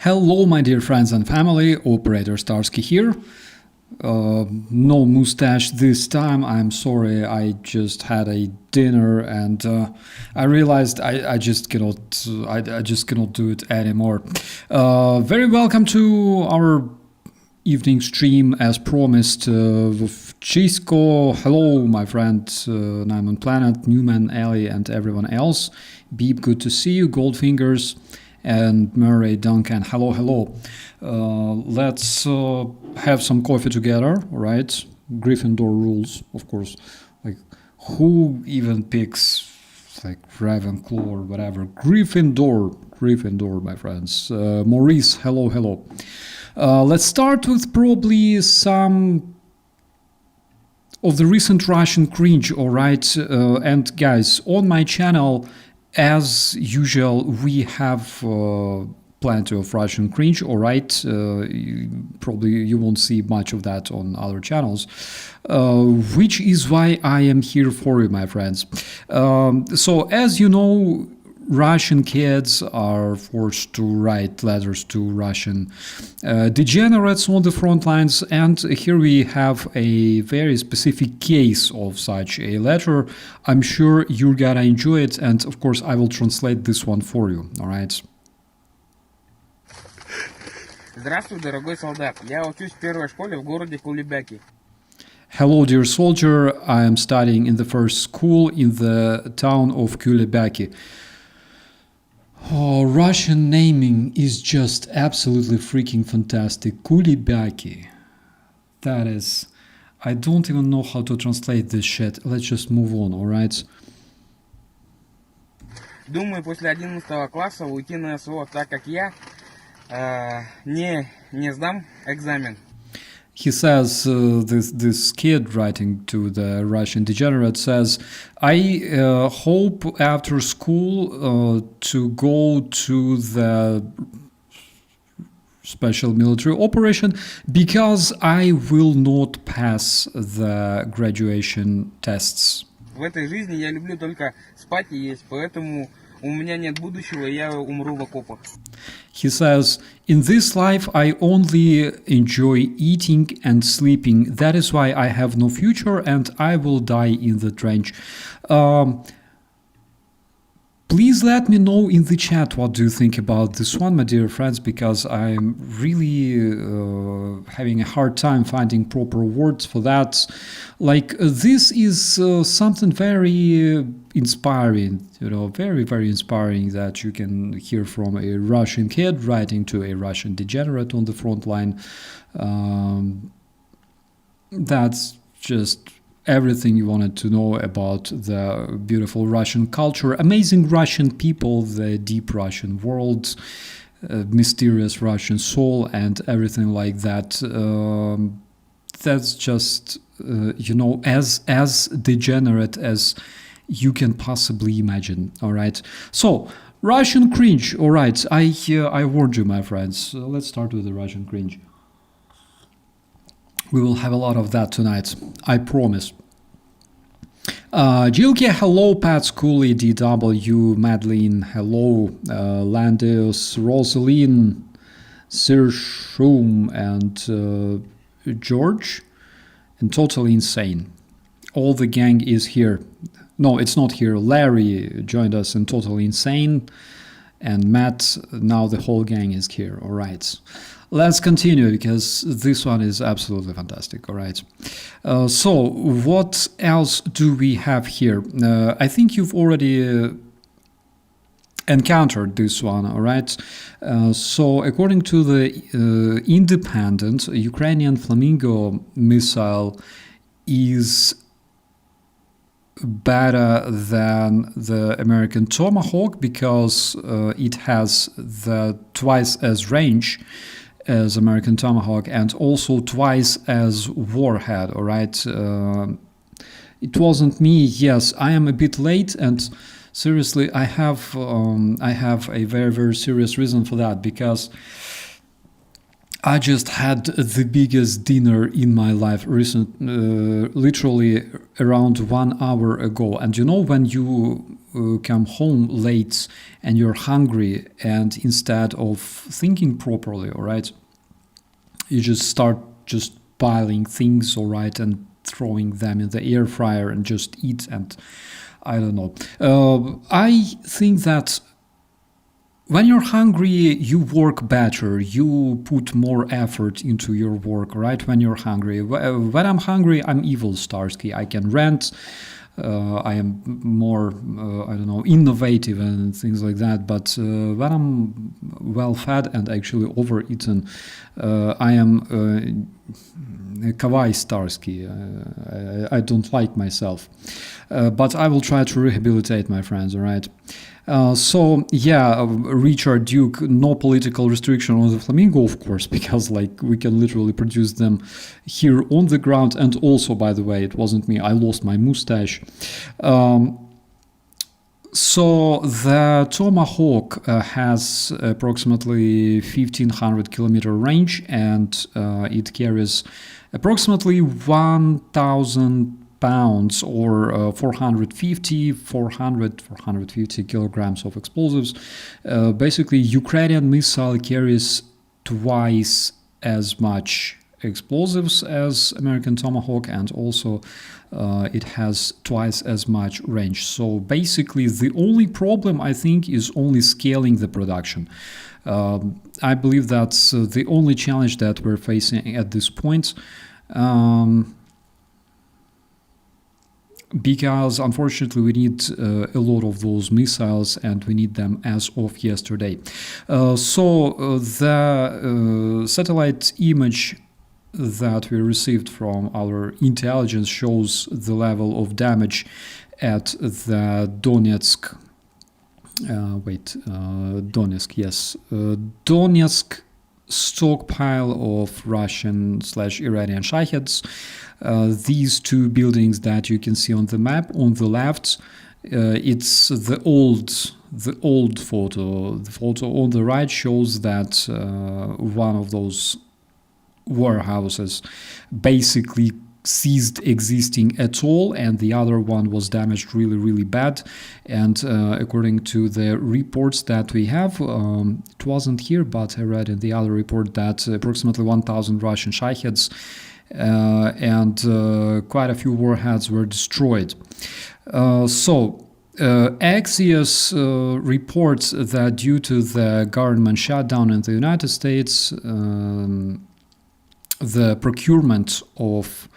Hello, my dear friends and family, Operator Starsky here. No mustache this time, I'm sorry, I just had a dinner and I realized I just cannot do it anymore. Very welcome to our evening stream as promised with Chisco. Hello, my friend Naiman Planet, Newman, Ali, and everyone else. Beep, good to see you. Goldfingers and Murray, Duncan. Hello, hello. Let's have some coffee together, right? Gryffindor rules, of course. Like, who even picks like Ravenclaw or whatever? Gryffindor, my friends. Maurice, hello, hello. Let's start with probably some of the recent Russian cringe, all right? And guys, on my channel, as usual, we have plenty of Russian cringe, all right? Probably you won't see much of that on other channels, which is why I am here for you, my friends. So as you know, Russian kids are forced to write letters to Russian degenerates on the front lines, and here we have a very specific case of such a letter. I'm sure you're gonna enjoy it, and of course I will translate this one for you, all right? Здравствуй, дорогой солдат. Я учусь в первой школе в городе Кулебяки. Hello, dear soldier. I am studying in the first school in the town of Kulebaki. Oh, Russian naming is just absolutely freaking fantastic. Kulebaki. That is... I don't even know how to translate this shit. Let's just move on, alright? Думаю, после 11 класса уйти на СВО, так как я не сдам экзамен. He says, this kid writing to the Russian degenerate says, I hope after school to go to the special military operation because I will not pass the graduation tests. В этой жизни я люблю только спать и есть, поэтому у меня нет будущего, и я умру в окопах. He says, in this life I only enjoy eating and sleeping. That is why I have no future and I will die in the trench. Please let me know in the chat what do you think about this one, my dear friends, because I'm really having a hard time finding proper words for that. Like, this is something very inspiring, you know, very, very inspiring that you can hear from a Russian kid writing to a Russian degenerate on the front line. That's just everything you wanted to know about the beautiful Russian culture, amazing Russian people, the deep Russian world, mysterious Russian soul, and everything like that. That's just, you know, as degenerate as you can possibly imagine, all right? So, Russian cringe, all right, I warned you, my friends. Let's start with the Russian cringe. We will have a lot of that tonight, I promise. Jilke, hello, Pat Scully, DW, Madeline, hello, Landius, Rosaline, Sir Shroom, and George, and Totally Insane. All the gang is here. No, it's not here. Larry joined us in Totally Insane, and Matt, now the whole gang is here, all right. Let's continue, because this one is absolutely fantastic, all right? So, what else do we have here? I think you've already encountered this one, all right? So, according to the Independent, Ukrainian Flamingo missile is better than the American Tomahawk because it has the twice as range as American Tomahawk and also twice as warhead, all right? It wasn't me. Yes, I am a bit late, and seriously, I have a very, very serious reason for that, because I just had the biggest dinner in my life literally around 1 hour ago. And you know, when you come home late and you're hungry, and instead of thinking properly, all right, you just start just piling things, all right, and throwing them in the air fryer and just eat. And I don't know. I think that when you're hungry, you work better. You put more effort into your work, right? When you're hungry. When I'm hungry, I'm evil, Starsky. I can rant. I am more, I don't know, innovative and things like that. But when I'm well fed and actually overeaten, I am kawaii Starsky. I don't like myself. But I will try to rehabilitate my friends, all right? Richard Duke, no political restriction on the flamingo, of course, because like we can literally produce them here on the ground. And also, by the way, it wasn't me, I lost my mustache. So the Tomahawk has approximately 1500 kilometer range, and it carries approximately 1000 pounds or 450 kilograms of explosives. Basically, Ukrainian missile carries twice as much explosives as American Tomahawk, and also it has twice as much range. So basically, the only problem, I think, is only scaling the production. I believe that's the only challenge that we're facing at this point. Because unfortunately we need a lot of those missiles, and we need them as of yesterday. The satellite image that we received from our intelligence shows the level of damage at the Donetsk. Donetsk stockpile of Russian/Iranian Shaheds. These two buildings that you can see on the map on the left, it's the old photo. The photo on the right shows that one of those warehouses basically ceased existing at all, and the other one was damaged really bad. And according to the reports that we have, it wasn't here, but I read in the other report that approximately 1000 Russian Shaheds and quite a few warheads were destroyed. Axios reports that due to the government shutdown in the United States, the procurement of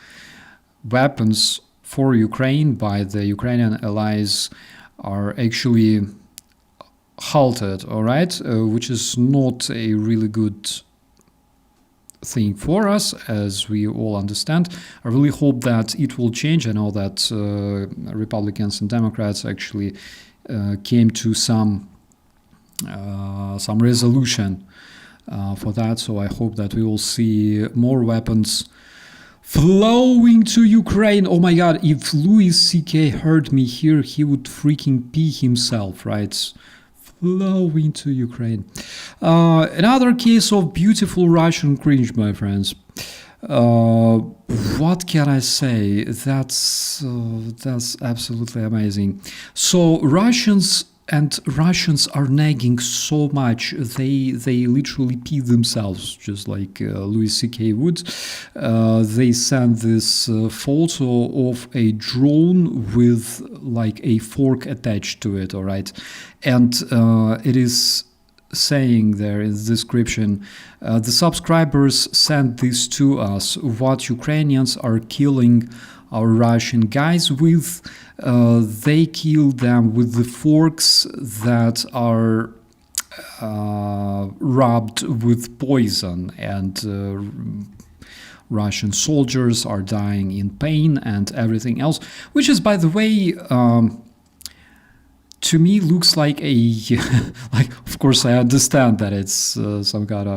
weapons for Ukraine by the Ukrainian allies are actually halted, all right, which is not a really good thing for us, as we all understand. I really hope that it will change. I know that Republicans and Democrats actually came to some resolution for that, so I hope that we will see more weapons flowing to Ukraine. Oh my god, if Louis C.K. heard me here, he would freaking pee himself, right? Flowing to Ukraine. Another case of beautiful Russian cringe, my friends. What can I say? That's absolutely amazing. So Russians are nagging so much, they literally pee themselves, just like Louis C.K. would. They sent this photo of a drone with like a fork attached to it, all right? And it is saying there in the description, the subscribers sent this to us, what Ukrainians are killing our Russian guys with. They kill them with the forks that are rubbed with poison, and Russian soldiers are dying in pain and everything else, which is, by the way, to me looks like a like, of course I understand that it's some kind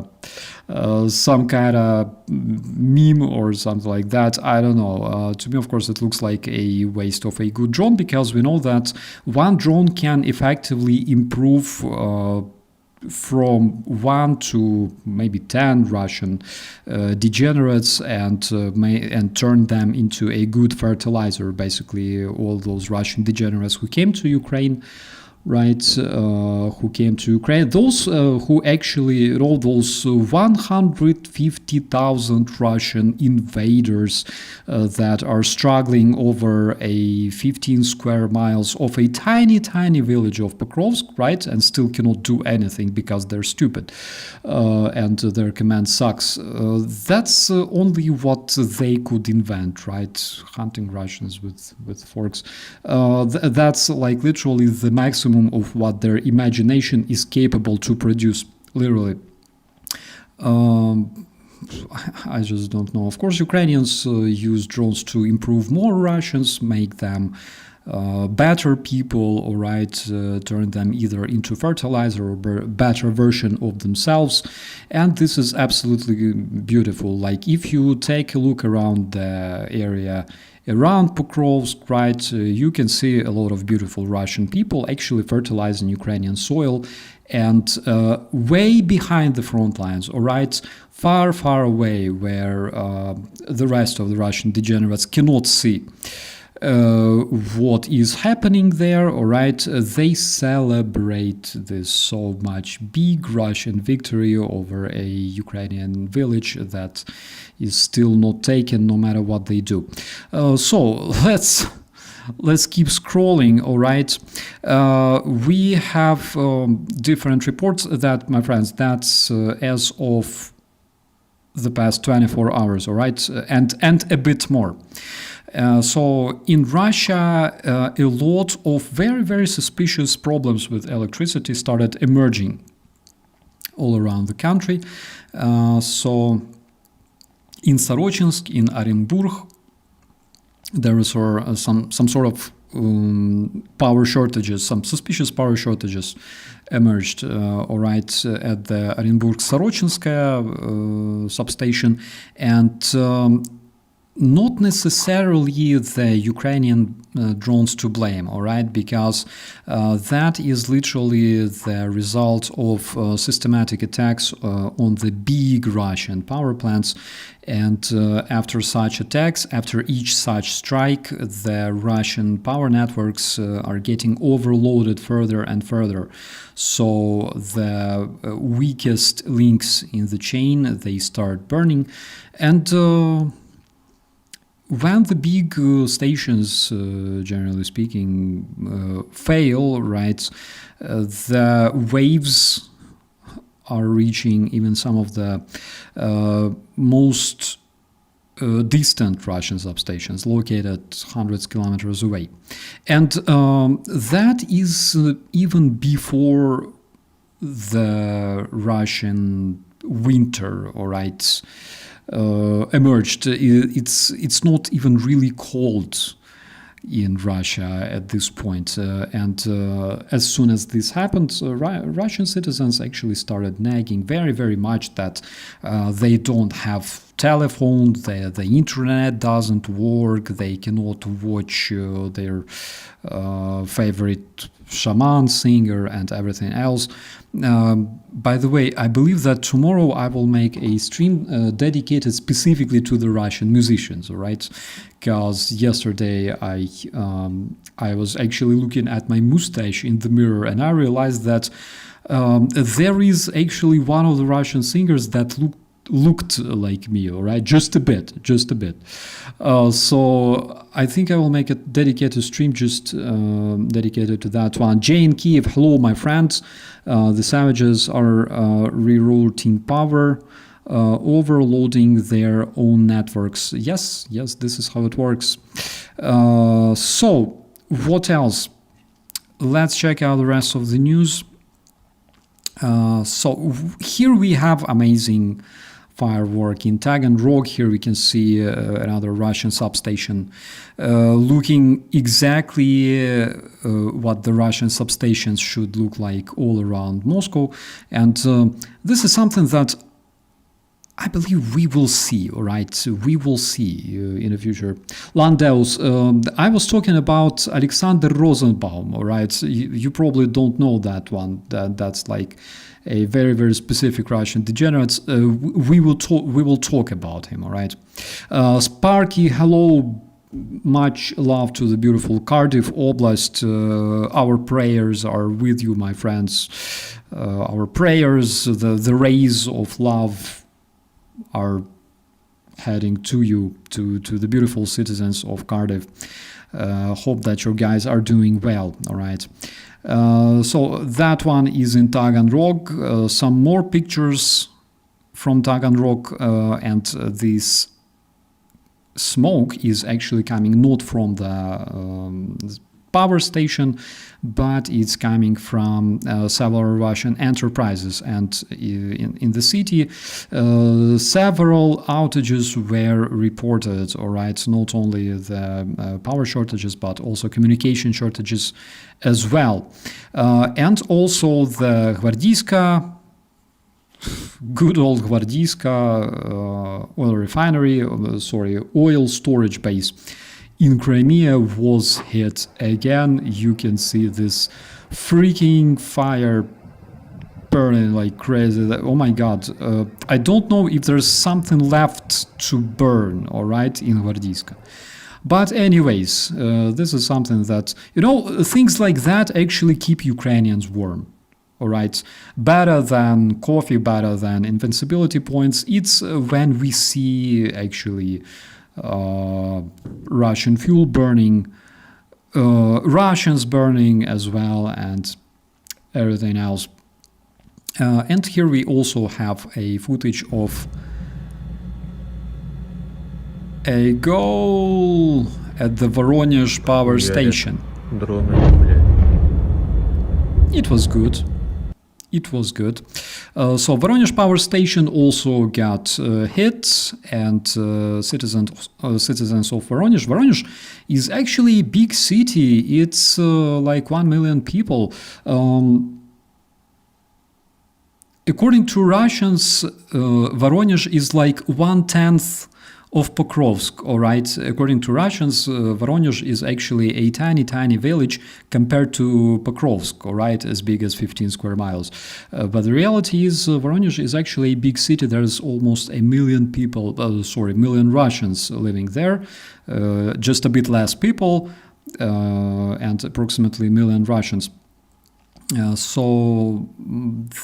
of meme or something like that. I don't know. To me, of course, it looks like a waste of a good drone, because we know that one drone can effectively improve from 1 to maybe 10 Russian degenerates and turn them into a good fertilizer. Basically, all those Russian degenerates who came to Ukraine, right? Who came to Ukraine? Those who actually, all those 150,000 Russian invaders that are struggling over a 15 square miles of a tiny, tiny village of Pokrovsk, right? And still cannot do anything because they're stupid and their command sucks. That's only what they could invent, right? Hunting Russians with forks. That's like literally the maximum of what their imagination is capable to produce, literally. I just don't know. Of course, Ukrainians use drones to improve more Russians, make them better people, all right, turn them either into fertilizer or better version of themselves. And this is absolutely beautiful. Like if you take a look around the area around Pokrovsk, right, you can see a lot of beautiful Russian people actually fertilizing Ukrainian soil, and way behind the front lines, all right, far, far away, where the rest of the Russian degenerates cannot see what is happening there, all right, they celebrate this so much big Russian victory over a Ukrainian village that is still not taken no matter what they do. So let's keep scrolling, all right. We have different reports that, my friends, that's as of the past 24 hours, all right, and a bit more. So in Russia, a lot of very, very suspicious problems with electricity started emerging all around the country. So in Sorochinsk, in Orenburg, there is some sort of power shortages, some suspicious power shortages emerged, all right, at the Orenburg-Sorochinskaya substation, and not necessarily the Ukrainian drones to blame, all right, because that is literally the result of systematic attacks on the big Russian power plants. And after such attacks, after each such strike, the Russian power networks are getting overloaded further and further. So the weakest links in the chain, they start burning. And when the big stations, generally speaking, fail, right, the waves are reaching even some of the most distant Russian substations located hundreds of kilometers away. And that is even before the Russian winter, all right, emerged. It's not even really cold in Russia at this point. And as soon as this happened, Russian citizens actually started nagging very, very much that they don't have telephone, the internet doesn't work, they cannot watch their favorite shaman singer and everything else. By the way, I believe that tomorrow I will make a stream dedicated specifically to the Russian musicians, all right? Because yesterday I was actually looking at my mustache in the mirror, and I realized that there is actually one of the Russian singers that looked like me, all right, just a bit. So I think I will make a dedicated stream just dedicated to that one. Jay in Kiev, hello, my friends. The savages are rerouting power, overloading their own networks. Yes, this is how it works. So what else? Let's check out the rest of the news. So here we have amazing firework in Taganrog. Here we can see another Russian substation looking exactly what the Russian substations should look like all around Moscow. And this is something that I believe we will see, all right? So we will see in the future. Landeus, I was talking about Alexander Rosenbaum, all right? So you probably don't know that one. That's like a very, very specific Russian degenerate. We will talk about him, all right? Sparky, hello. Much love to the beautiful Cardiff Oblast. Our prayers are with you, my friends. Our prayers, the rays of love are heading to you, to the beautiful citizens of Cardiff. Hope that your guys are doing well, all right? So that one is in Taganrog. Some more pictures from Taganrog, and this smoke is actually coming not from the power station, but it's coming from several Russian enterprises. And in the city, several outages were reported, all right? Not only the power shortages, but also communication shortages as well. And also the Gvardiiska, good old Gvardiiska oil refinery, oil storage base in Crimea was hit again. You can see this freaking fire burning like crazy. Oh my god. I don't know if there's something left to burn, all right, in Gvardiiska. But anyways, this is something that, things like that actually keep Ukrainians warm. All right, better than coffee, better than invincibility points. It's when we see actually Russian fuel burning, Russians burning as well, and everything else. And here we also have a footage of a goal at the Voronezh power station. It was good. It was good. So Voronezh power station also got hit, and citizens of Voronezh. Voronezh is actually a big city. It's like 1 million people. According to Russians, Voronezh is like 1/10 of Pokrovsk, all right? According to Russians, Voronezh is actually a tiny, tiny village compared to Pokrovsk, all right? As big as 15 square miles. But the reality is Voronezh is actually a big city. There's almost a million people, million Russians living there. Just a bit less people, and approximately a million Russians. So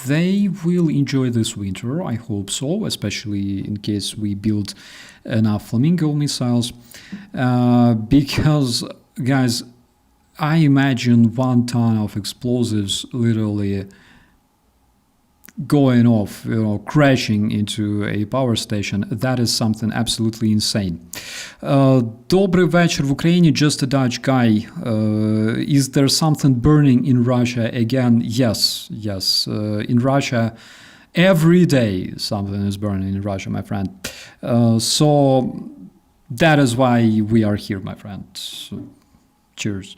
they will enjoy this winter, I hope so, especially in case we build enough Flamingo missiles. Because, guys, I imagine 1 ton of explosives literally going off, crashing into a power station. That is something absolutely insane. Добрый вечер в Ukraine, just a Dutch guy. Is there something burning in Russia again? Yes. In Russia, every day something is burning in Russia, my friend. So that is why we are here, my friend. So, cheers.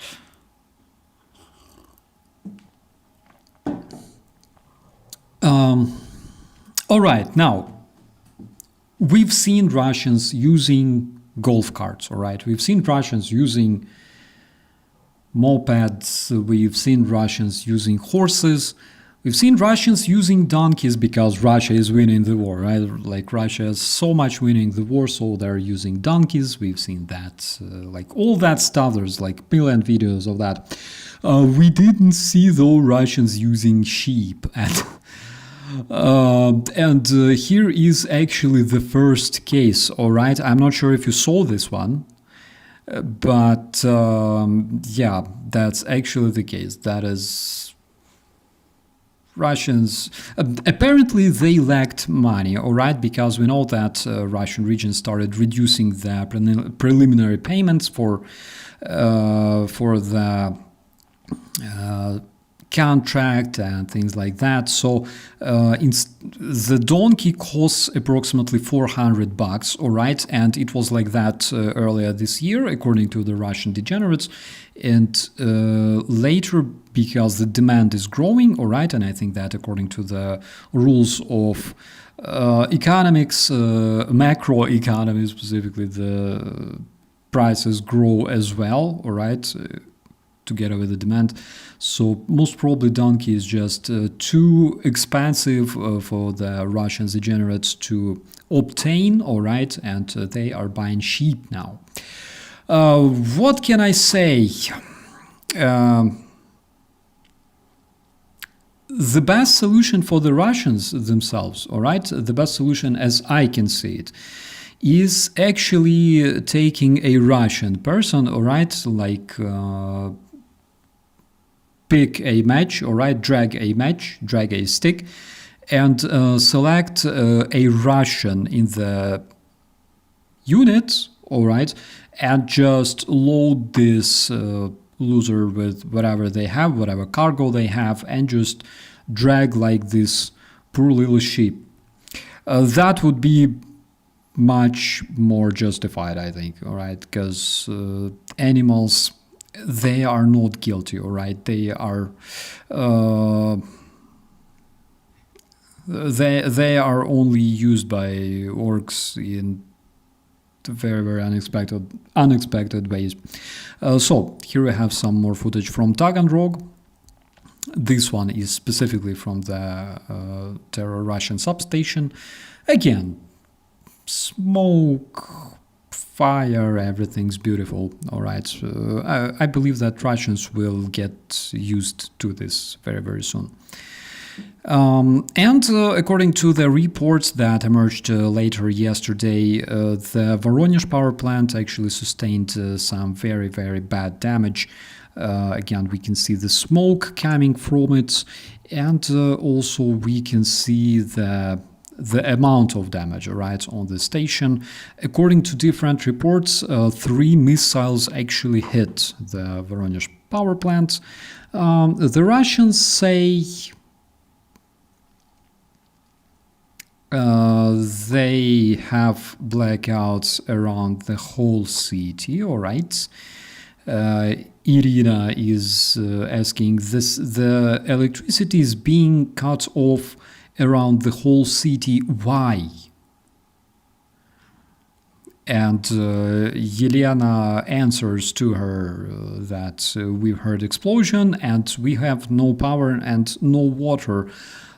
All right, now, we've seen Russians using golf carts, all right? We've seen Russians using mopeds, we've seen Russians using horses, we've seen Russians using donkeys because Russia is winning the war, right? Like Russia is so much winning the war, so they're using donkeys. We've seen that, like all that stuff, there's like million videos of that. We didn't see though Russians using sheep and here is actually the first case, all right? I'm not sure if you saw this one, but yeah, that's actually the case. That is Russians. Apparently they lacked money, all right? Because we know that Russian regions started reducing the preliminary payments for the contract and things like that. So the donkey costs approximately $400, all right, and it was like that earlier this year, according to the Russian degenerates, and later, because the demand is growing, all right, and I think that according to the rules of economics, macroeconomy specifically, the prices grow as well, all right, together with the demand. So most probably donkey is just too expensive for the Russian degenerates to obtain, all right, and they are buying sheep now. What can I say? The best solution for the Russians themselves, all right, the best solution as I can see it, is actually taking a Russian person, all right, like pick a match, all right, drag a stick, and select a Russian in the unit, all right, and just load this loser with whatever they have, whatever cargo they have, and just drag like this poor little sheep. That would be much more justified, I think, all right, because animals, they are not guilty, all right, they are they are only used by orcs in very, very unexpected ways. So here we have some more footage from Taganrog. This one is specifically from the Terror Russian substation. Again, smoke, fire, everything's beautiful. All right, I believe that Russians will get used to this very, very soon. And according to the reports that emerged later yesterday, the Voronezh power plant actually sustained some very, very bad damage. Again, we can see the smoke coming from it, and also we can see the amount of damage, right, on the station. According to different reports, 3 missiles actually hit the Voronezh power plant. The Russians say they have blackouts around the whole city, all right. Irina is asking this: the electricity is being cut off around the whole city. Why? And Yelena answers to her that we've heard explosion and we have no power and no water.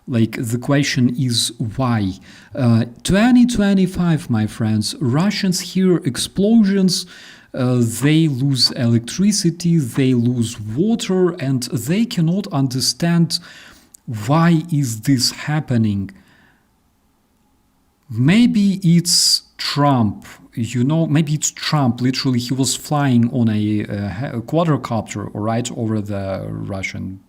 Like, the question is why? 2025, my friends, Russians hear explosions, they lose electricity, they lose water, and they cannot understand why is this happening. Maybe it's Trump, maybe it's Trump. Literally, he was flying on a quadricopter, right, over the Russian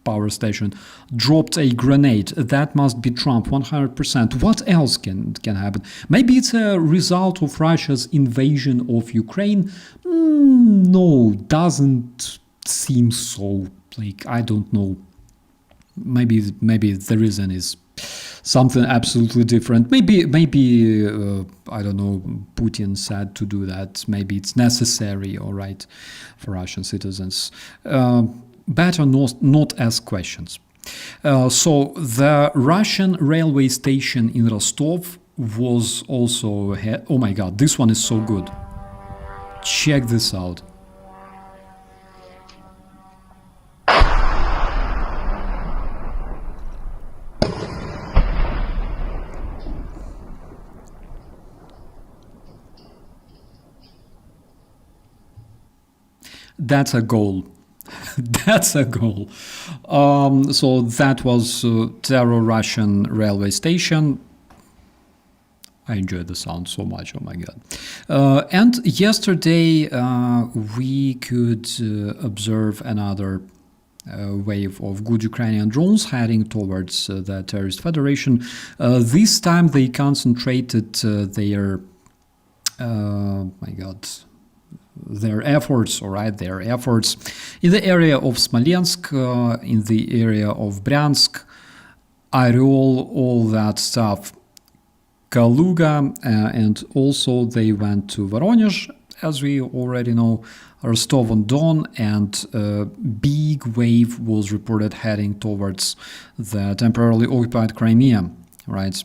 power station, dropped a grenade. That must be Trump, 100%. What else can happen? Maybe it's a result of Russia's invasion of Ukraine. No, doesn't seem so. Like, I don't know. Maybe the reason is something absolutely different. Maybe I don't know, Putin said to do that. Maybe it's necessary, all right, for Russian citizens. Better not ask questions. So the Russian railway station in Rostov was also... oh my god, this one is so good. Check this out. That's a goal. That's a goal. So that was Terror Russian railway station. I enjoyed the sound so much, oh my god. And yesterday we could observe another wave of good Ukrainian drones heading towards the terrorist federation. This time they concentrated their their efforts, all right, their efforts in the area of Smolensk, in the area of Bryansk, Oryol, all that stuff, Kaluga, and also they went to Voronezh, as we already know, Rostov-on-Don, and a big wave was reported heading towards the temporarily occupied Crimea, right?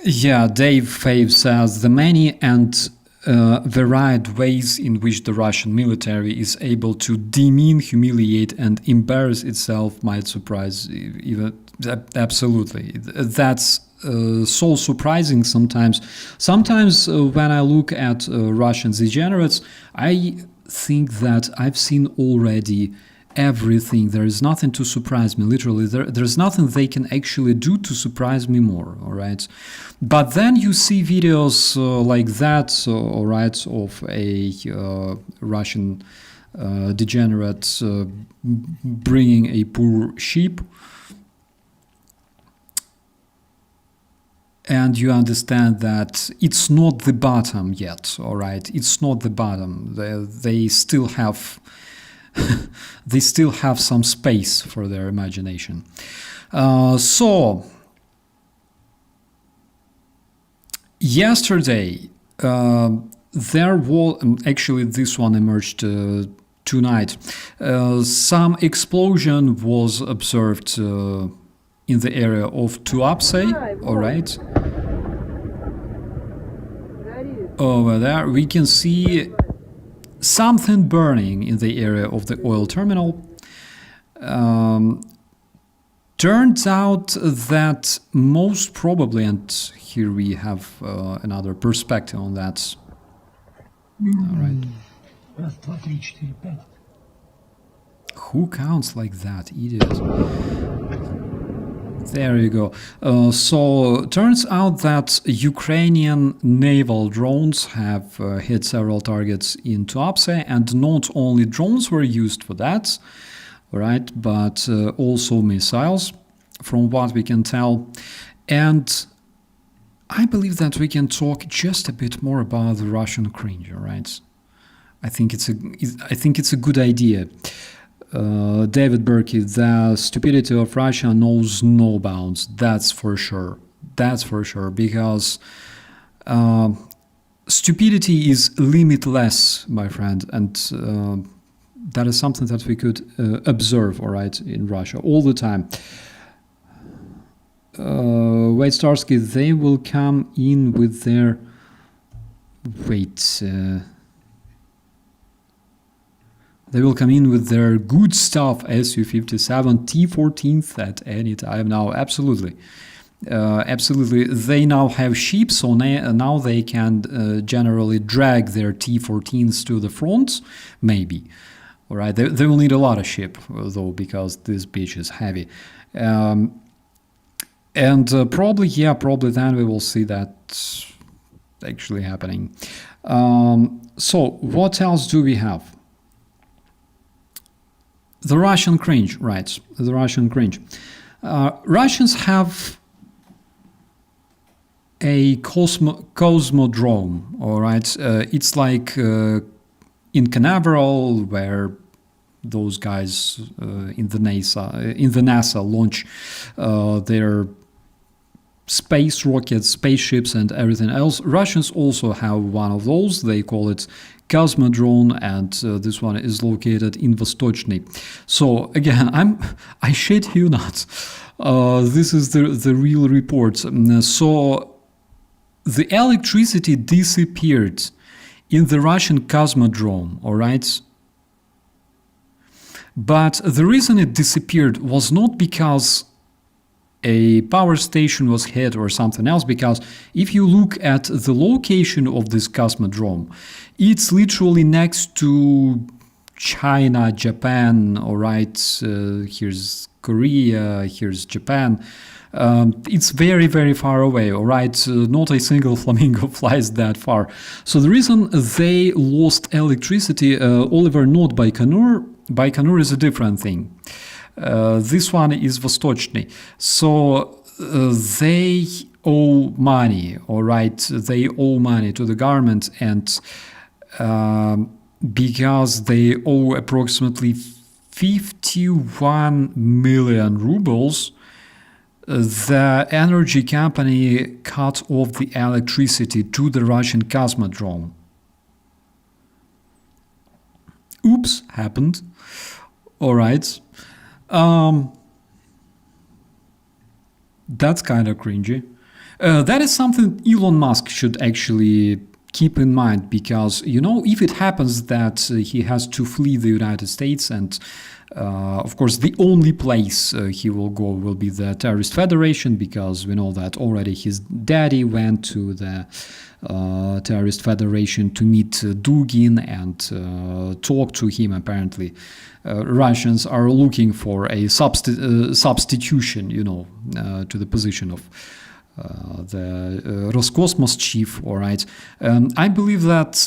Yeah, Dave Fave says the many and varied ways in which the Russian military is able to demean, humiliate, and embarrass itself might surprise even. Absolutely, that's so surprising sometimes. Sometimes when I look at Russian degenerates, I think that I've seen already everything. There is nothing to surprise me. Literally, there's nothing they can actually do to surprise me more. All right, but then you see videos like that, all right, of a Russian degenerate bringing a poor sheep. And you understand that it's not the bottom yet, all right? It's not the bottom. They still have they still have some space for their imagination. So yesterday there was actually this one emerged tonight. Some explosion was observed in the area of Tuapse, all right? Over there, we can see something burning in the area of the oil terminal. Turns out that most probably, and here we have another perspective on that. All right. Who counts like that, idiot? There you go. So turns out that Ukrainian naval drones have hit several targets in Tuapse, and not only drones were used for that, right, but also missiles, from what we can tell. And I believe that we can talk just a bit more about the Russian cringe, right? I think it's a good idea. David Berkey, the stupidity of Russia knows no bounds. That's for sure. That's for sure, because stupidity is limitless, my friend, and that is something that we could observe, all right, in Russia all the time. Wait, Starsky, they will come in with their... Wait... They will come in with their good stuff, Su-57, T-14 at any time now. Absolutely. Absolutely. They now have sheep, so now they can generally drag their T-14s to the front, maybe. All right. They will need a lot of sheep, though, because this bitch is heavy. And probably then we will see that actually happening. So what else do we have? The Russian cringe, right? The Russian cringe. Russians have a cosmodrome, all right? It's like in Canaveral, where those guys in the NASA launch their space rockets, spaceships, and everything else. Russians also have one of those. They call it Cosmodrome, and this one is located in Vostochny. So again, I shit you not. This is the real report. So the electricity disappeared in the Russian Cosmodrome, all right? But the reason it disappeared was not because a power station was hit or something else, because if you look at the location of this Cosmodrome, it's literally next to China, Japan, all right, here's Korea, here's Japan. It's very, very far away, all right? Not a single flamingo flies that far. So the reason they lost electricity, Oliver, not Baikonur. Baikonur is a different thing. This one is Vostochny. So they owe money, all right? They owe money to the government, and because they owe approximately 51 million rubles, the energy company cut off the electricity to the Russian cosmodrome. Oops, happened. All right. That's kind of cringy. That is something Elon Musk should actually keep in mind, because, you know, if it happens that he has to flee the United States, and of course the only place he will go will be the Terrorist Federation, because we know that already his daddy went to the Terrorist Federation to meet Dugin and talk to him. Apparently Russians are looking for a substitution, you know, to the position of the Roscosmos chief, all right. I believe that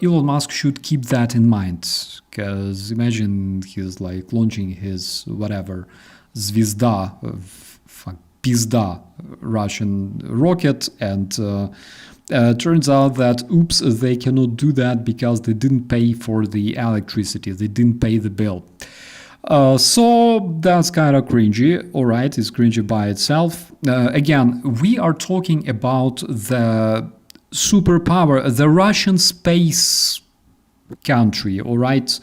Elon Musk should keep that in mind, because imagine he's like launching his whatever Zvezda, Pizda Russian rocket, and turns out that, oops, they cannot do that because they didn't pay for the electricity, they didn't pay the bill. So that's kind of cringy, all right, it's cringy by itself. Again, we are talking about the superpower, the Russian space country, all right,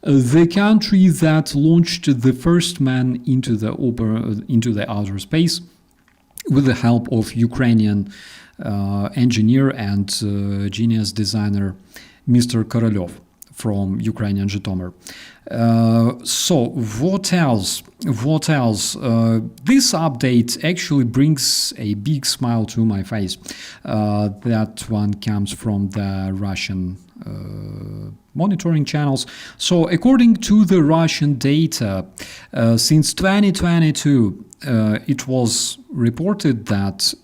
the country that launched the first man into the outer space with the help of Ukrainian engineer and genius designer Mr. Korolev from Ukrainian Zhytomyr. So what else? This update actually brings a big smile to my face. That one comes from the Russian monitoring channels. So according to the Russian data, since 2022, it was reported that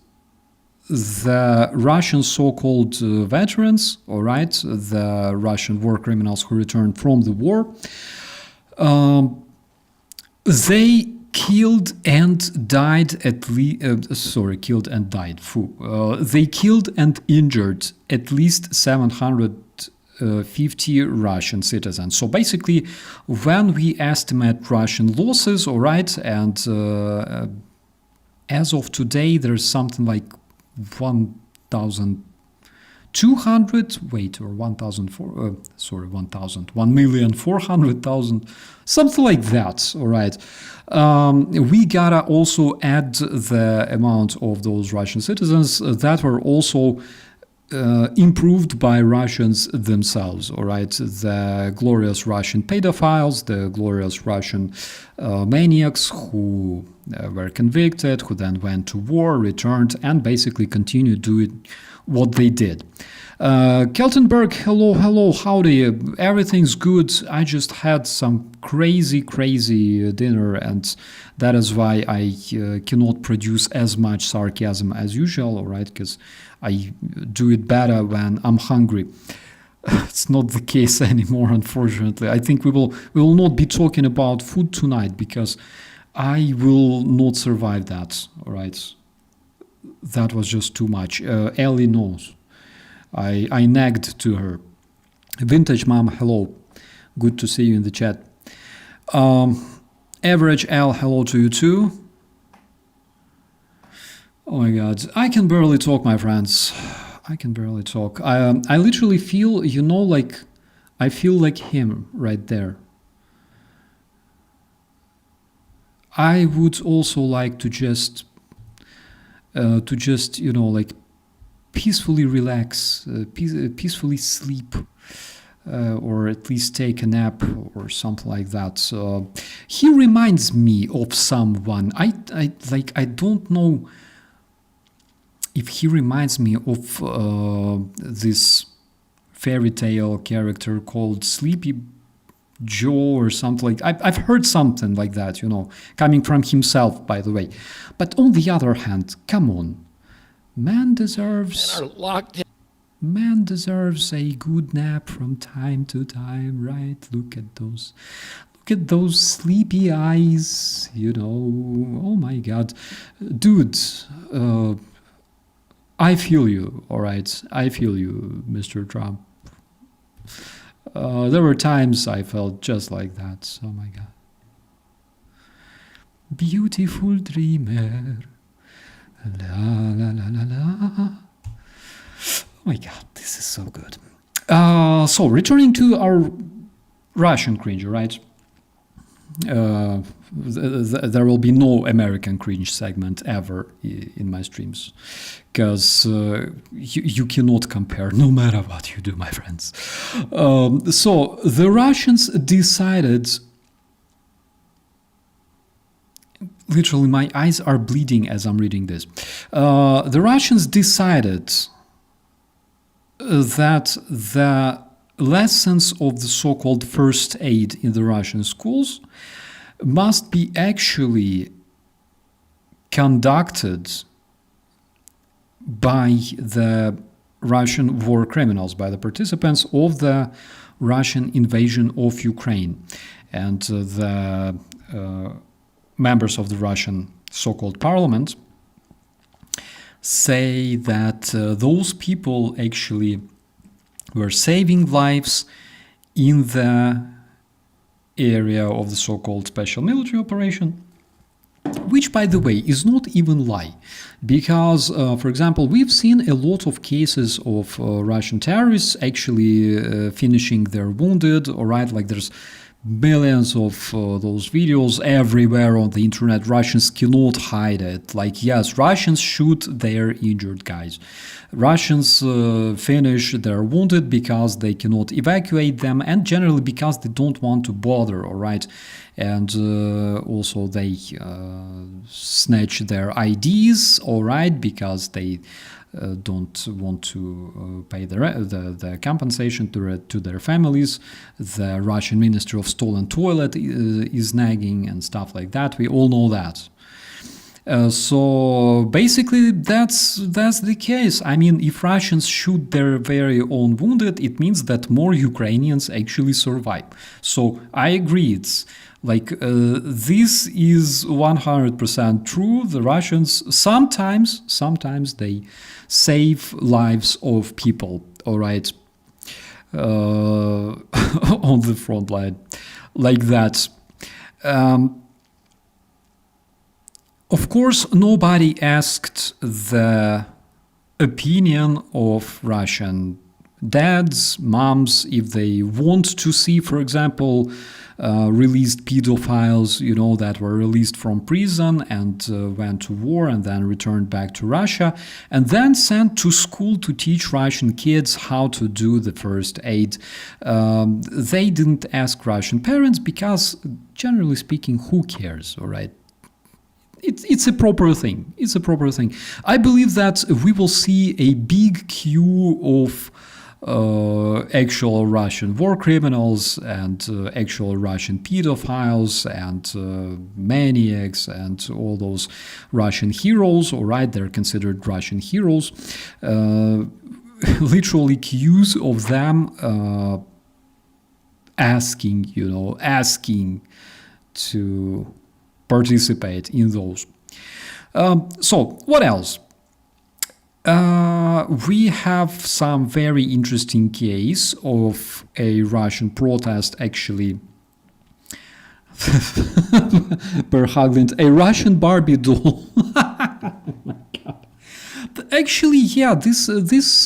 the Russian so-called veterans, all right, the Russian war criminals who returned from the war, they killed and died at least. They killed and injured at least 750 Russian citizens. So basically, when we estimate Russian losses, all right, and as of today, there's something like 1,200, or 1,400,000, something like that, all right. We gotta also add the amount of those Russian citizens that were also improved by Russians themselves, all right. The glorious Russian pedophiles, the glorious Russian maniacs who were convicted, who then went to war, returned, and basically continued doing what they did. Keltenberg, hello, howdy, everything's good. I just had some crazy dinner, and that is why I cannot produce as much sarcasm as usual, all right, because I do it better when I'm hungry. It's not the case anymore, unfortunately. I think we will not be talking about food tonight, because I will not survive that, all right. That was just too much. Ellie knows. I nagged to her. Vintage Mom, hello. Good to see you in the chat. Average L, hello to you too. Oh my god, I can barely talk, my friends. I can barely talk. I literally feel, you know, like I feel like him right there. I would also like to just you know, like peacefully relax, peacefully sleep, or at least take a nap or something like that. He reminds me of someone. I don't know if he reminds me of this fairy tale character called Sleepy Joe or something like. I've heard something like that, you know, coming from himself, by the way. But on the other hand, come on, man deserves a good nap from time to time, right? Look at those sleepy eyes, you know. Oh my god, dude. I feel you, all right? I feel you, Mr. Trump. There were times I felt just like that. Oh my God. Beautiful dreamer. La la la la la. Oh my God, this is so good. So returning to our Russian cringe, right? There will be no American cringe segment ever in my streams, because you cannot compare no matter what you do, my friends. So the Russians decided, literally my eyes are bleeding as I'm reading this. The Russians decided that the lessons of the so-called first aid in the Russian schools must be actually conducted by the Russian war criminals, by the participants of the Russian invasion of Ukraine. And the members of the Russian so-called parliament say that those people actually were saving lives in the area of the so-called special military operation, which, by the way, is not even lie, because, for example, we've seen a lot of cases of Russian terrorists actually finishing their wounded, all right, like there's millions of those videos everywhere on the internet. Russians cannot hide it. Like, yes, Russians shoot their injured guys. Russians finish their wounded because they cannot evacuate them, and generally because they don't want to bother, all right? And also they snatch their IDs, all right, because they don't want to pay the compensation to their families. The Russian Ministry of Stolen Toilet is nagging and stuff like that. We all know that. So basically, that's the case. I mean, if Russians shoot their very own wounded, it means that more Ukrainians actually survive. So I agree. It's like this is 100% true. The Russians sometimes they save lives of people, all right, on the front line, like that. Of course, nobody asked the opinion of Russian dads, moms, if they want to see, for example, released pedophiles, you know, that were released from prison and went to war and then returned back to Russia and then sent to school to teach Russian kids how to do the first aid. They didn't ask Russian parents because, generally speaking, who cares, all right? It's a proper thing. It's a proper thing. I believe that we will see a big queue of actual Russian war criminals and actual Russian pedophiles and maniacs and all those Russian heroes, all right, they're considered Russian heroes, literally queues of them asking to participate in those. So what else? We have some very interesting case of a Russian protest actually per Haglund, a Russian Barbie doll. Oh my God. Actually, yeah, this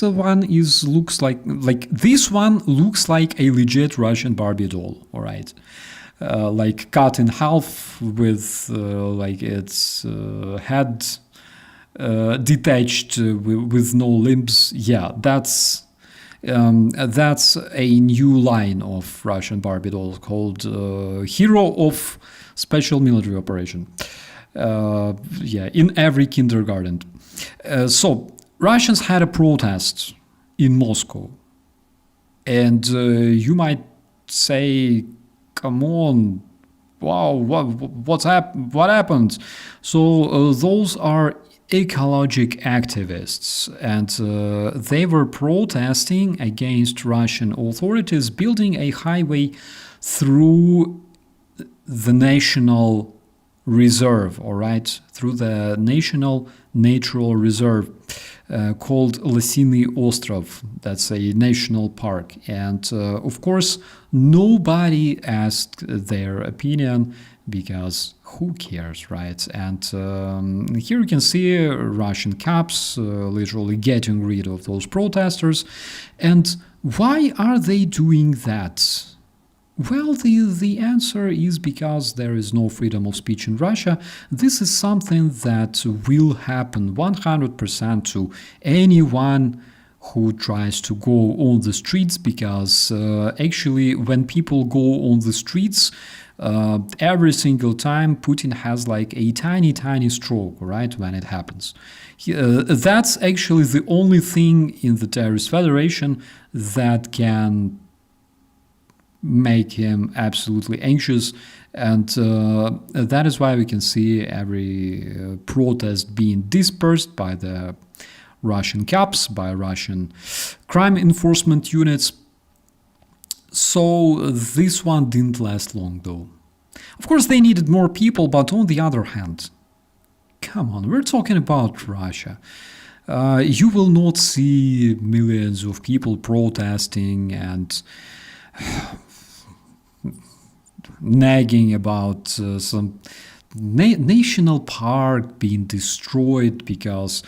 one looks like this one looks like a legit Russian Barbie doll, all right. Like cut in half with like its head detached with no limbs. Yeah, that's a new line of Russian Barbie dolls called Hero of Special Military Operation. Yeah, in every kindergarten. So Russians had a protest in Moscow, and you might say, come on, wow, what happened? So those are ecologic activists, and they were protesting against Russian authorities building a highway through the national reserve, all right, through the national natural reserve. called Losiny Ostrov. That's a national park. And of course, nobody asked their opinion because who cares, right? And here you can see Russian cops literally getting rid of those protesters. And why are they doing that? Well, the answer is because there is no freedom of speech in Russia. This is something that will happen 100% to anyone who tries to go on the streets, because actually when people go on the streets, every single time Putin has like a tiny stroke, right, when it happens. That's actually the only thing in the terrorist federation that can make him absolutely anxious, and that is why we can see every protest being dispersed by the Russian cops, by Russian crime enforcement units. So this one didn't last long though. Of course they needed more people, but on the other hand, come on, we're talking about Russia. You will not see millions of people protesting and nagging about some national park being destroyed because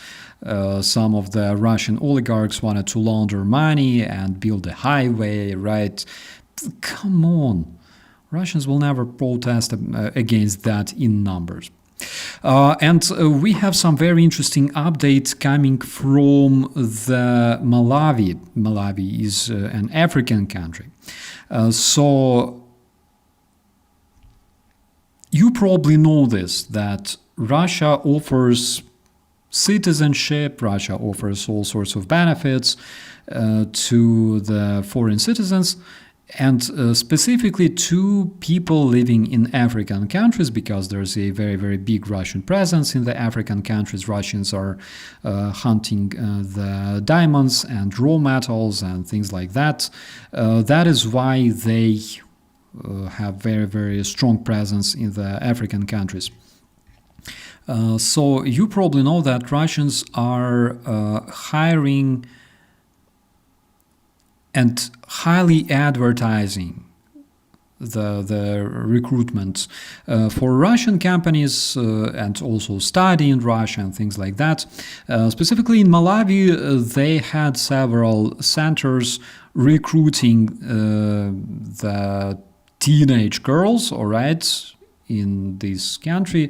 some of the Russian oligarchs wanted to launder money and build a highway, right? Come on. Russians will never protest against that in numbers. And we have some very interesting updates coming from the Malawi. Malawi is an African country. So you probably know this, that Russia offers citizenship, Russia offers all sorts of benefits to the foreign citizens, and specifically to people living in African countries, because there's a very big Russian presence in the African countries. Russians are hunting the diamonds and raw metals and things like that. That is why they have very strong presence in the African countries. So you probably know that Russians are hiring and highly advertising the recruitment for Russian companies and also study in Russia and things like that. Specifically in Malawi, they had several centers recruiting the teenage girls, all right, in this country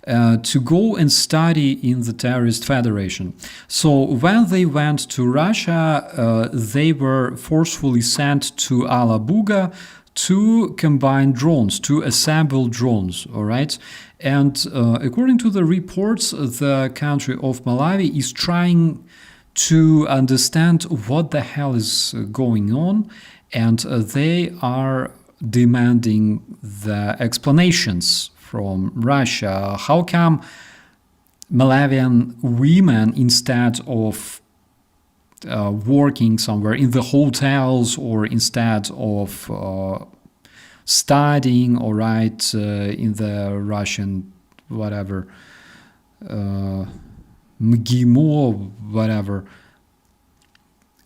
to go and study in the terrorist federation. So when they went to Russia, they were forcefully sent to Alabuga to combine drones, to assemble drones, all right? And according to the reports, the country of Malawi is trying to understand what the hell is going on, and they are demanding the explanations from Russia. How come Malawian women, instead of working somewhere in the hotels or instead of studying, all right, in the Russian whatever, MGIMO, whatever,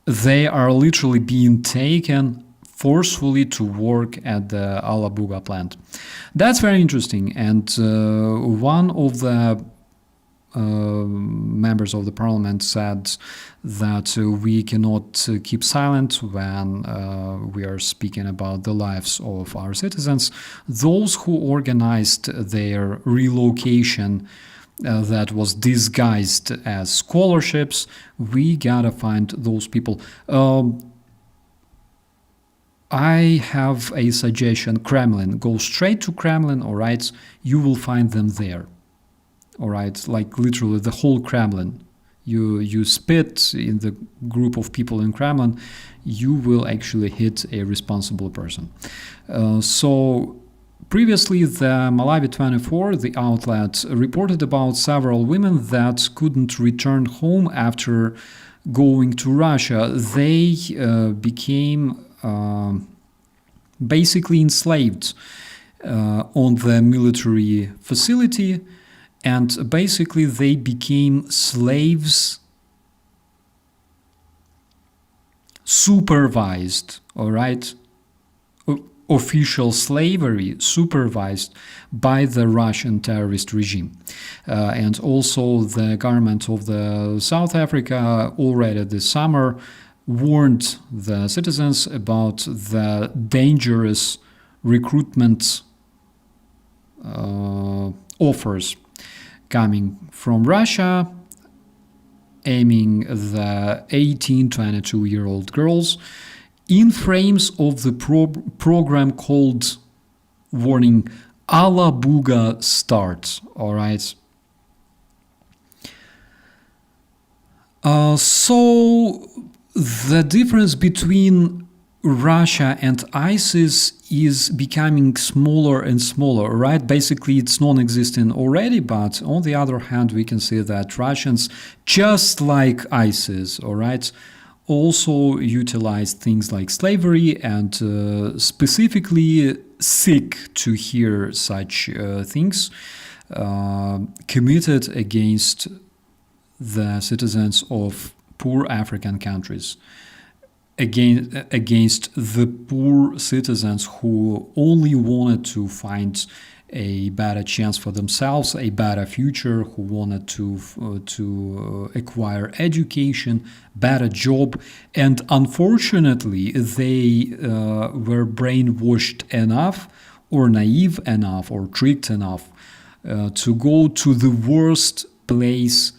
they are literally being taken forcefully to work at the Alabuga plant. That's very interesting. And one of the members of the parliament said that we cannot keep silent when we are speaking about the lives of our citizens. Those who organized their relocation that was disguised as scholarships, we gotta find those people. I have a suggestion. Kremlin. Go straight to Kremlin, all right? You will find them there, all right? Like literally the whole Kremlin. You spit in the group of people in Kremlin, you will actually hit a responsible person. So previously, the Malawi 24, the outlet, reported about several women that couldn't return home after going to Russia. They became basically enslaved on the military facility, and basically they became slaves supervised, all right, official slavery supervised by the Russian terrorist regime. And also the government of the South Africa already this summer warned the citizens about the dangerous recruitment offers coming from Russia, aiming the 18-22-year-old girls in frames of the program called, warning, Alla Buga Start, all right? So the difference between Russia and ISIS is becoming smaller and smaller, right? Basically, it's non-existent already, but on the other hand, we can see that Russians, just like ISIS, all right, also utilize things like slavery and specifically sick to hear such things committed against the citizens of poor African countries, against the poor citizens who only wanted to find a better chance for themselves, a better future, who wanted to acquire education, better job, and unfortunately they were brainwashed enough, or naive enough, or tricked enough to go to the worst place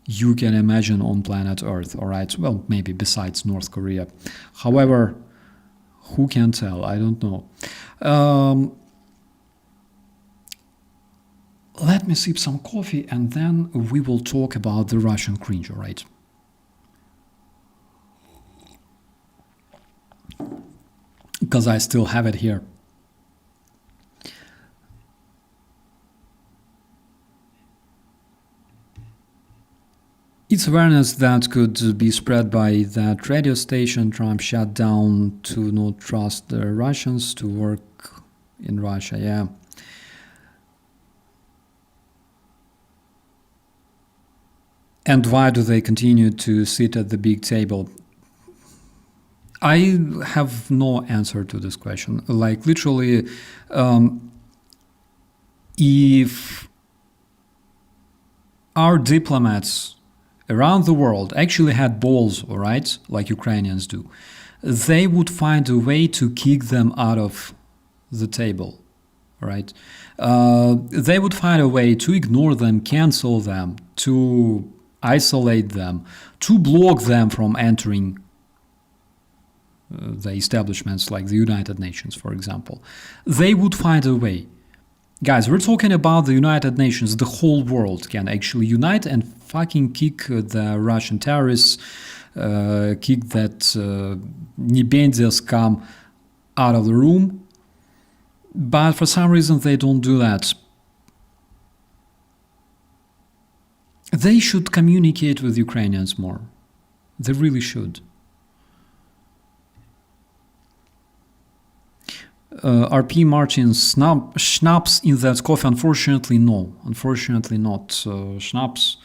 you can imagine on planet Earth, all right? Well, maybe besides North Korea. However, who can tell? I don't know. Let me sip some coffee and then we will talk about the Russian cringe, all right? Because I still have it here. It's awareness that could be spread by that radio station Trump shut down to not trust the Russians to work in Russia, yeah. And why do they continue to sit at the big table? I have no answer to this question. Like, literally, if our diplomats around the world actually had balls, all right, like Ukrainians do, they would find a way to kick them out of the table, all right? They would find a way to ignore them, cancel them, to isolate them, to block them from entering the establishments like the United Nations, for example. They would find a way. Guys, we're talking about the United Nations. The whole world can actually unite and fucking kick the Russian terrorists, kick that Nebendia scum out of the room. But for some reason they don't do that. They should communicate with Ukrainians more. They really should. RP Martin, schnapps in that coffee? Unfortunately, no. Unfortunately not. Schnapps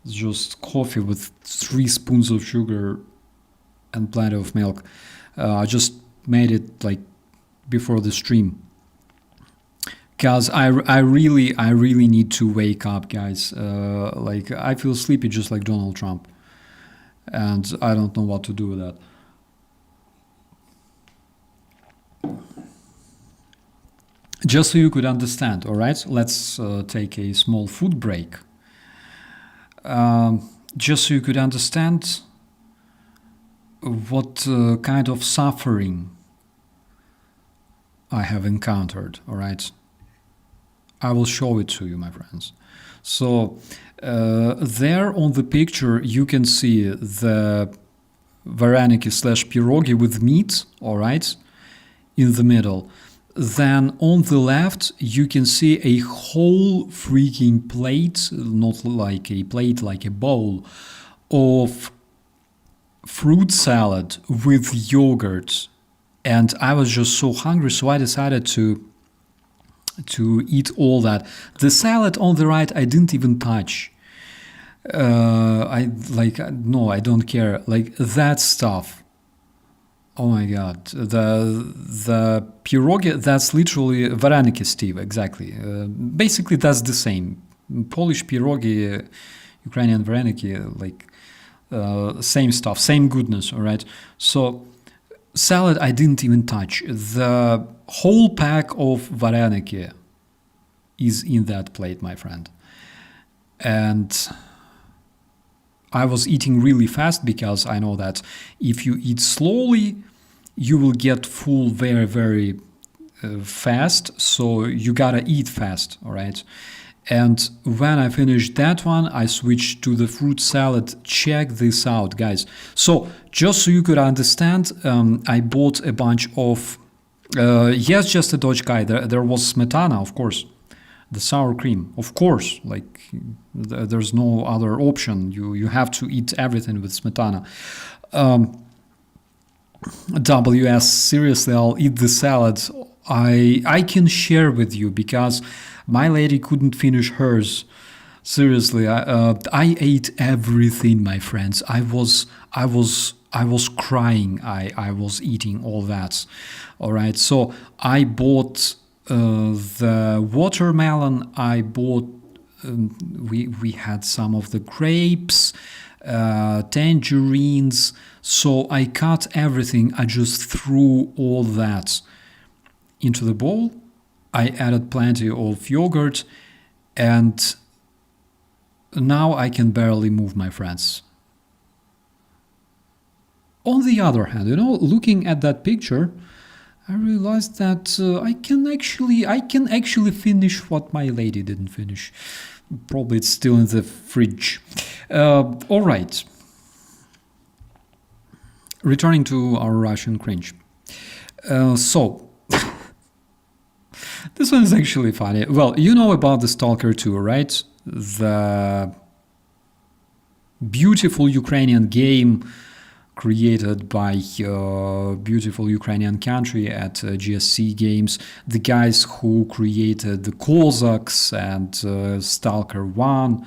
is just coffee with 3 spoons of sugar and plenty of milk. I just made it like before the stream. Because I really need to wake up, guys. Like, I feel sleepy just like Donald Trump. And I don't know what to do with that. Just so you could understand, all right? Let's take a small food break. Just so you could understand what kind of suffering I have encountered, all right? I will show it to you, my friends. So there on the picture, you can see the vareniki / pierogi with meat, all right, in the middle. Then on the left, you can see a whole freaking plate, not like a plate, like a bowl, of fruit salad with yogurt. And I was just so hungry, so I decided to eat all that. The salad on the right, I didn't even touch. No, I don't care. Like, that stuff Oh my god, the pierogi, that's literally vareniki, Steve, exactly. Basically, that's the same. Polish pierogi, Ukrainian vareniki, like same stuff, same goodness, all right? So, salad I didn't even touch. The whole pack of vareniki is in that plate, my friend. And I was eating really fast because I know that if you eat slowly, you will get full very, very fast. So you gotta eat fast, all right? And when I finished that one, I switched to the fruit salad. Check this out, guys. So just so you could understand, I bought a bunch of, yes, just a Dutch guy. There was smetana, of course. The sour cream, of course, like there's no other option. You have to eat everything with smetana. WS, seriously, I'll eat the salad. I can share with you because my lady couldn't finish hers. Seriously, I ate everything, my friends. I was crying. I was eating all that. All right, so I bought the watermelon. I bought. We had some of the grapes, tangerines. So I cut everything. I just threw all that into the bowl. I added plenty of yogurt, and now I can barely move, my friends. On the other hand, looking at that picture, I realized that I can actually finish what my lady didn't finish. Probably it's still in the fridge. All right. Returning to our Russian cringe. So, this one is actually funny. Well, you know about the Stalker 2, right? The beautiful Ukrainian game created by beautiful Ukrainian country at GSC Games. The guys who created the Cossacks and Stalker 1.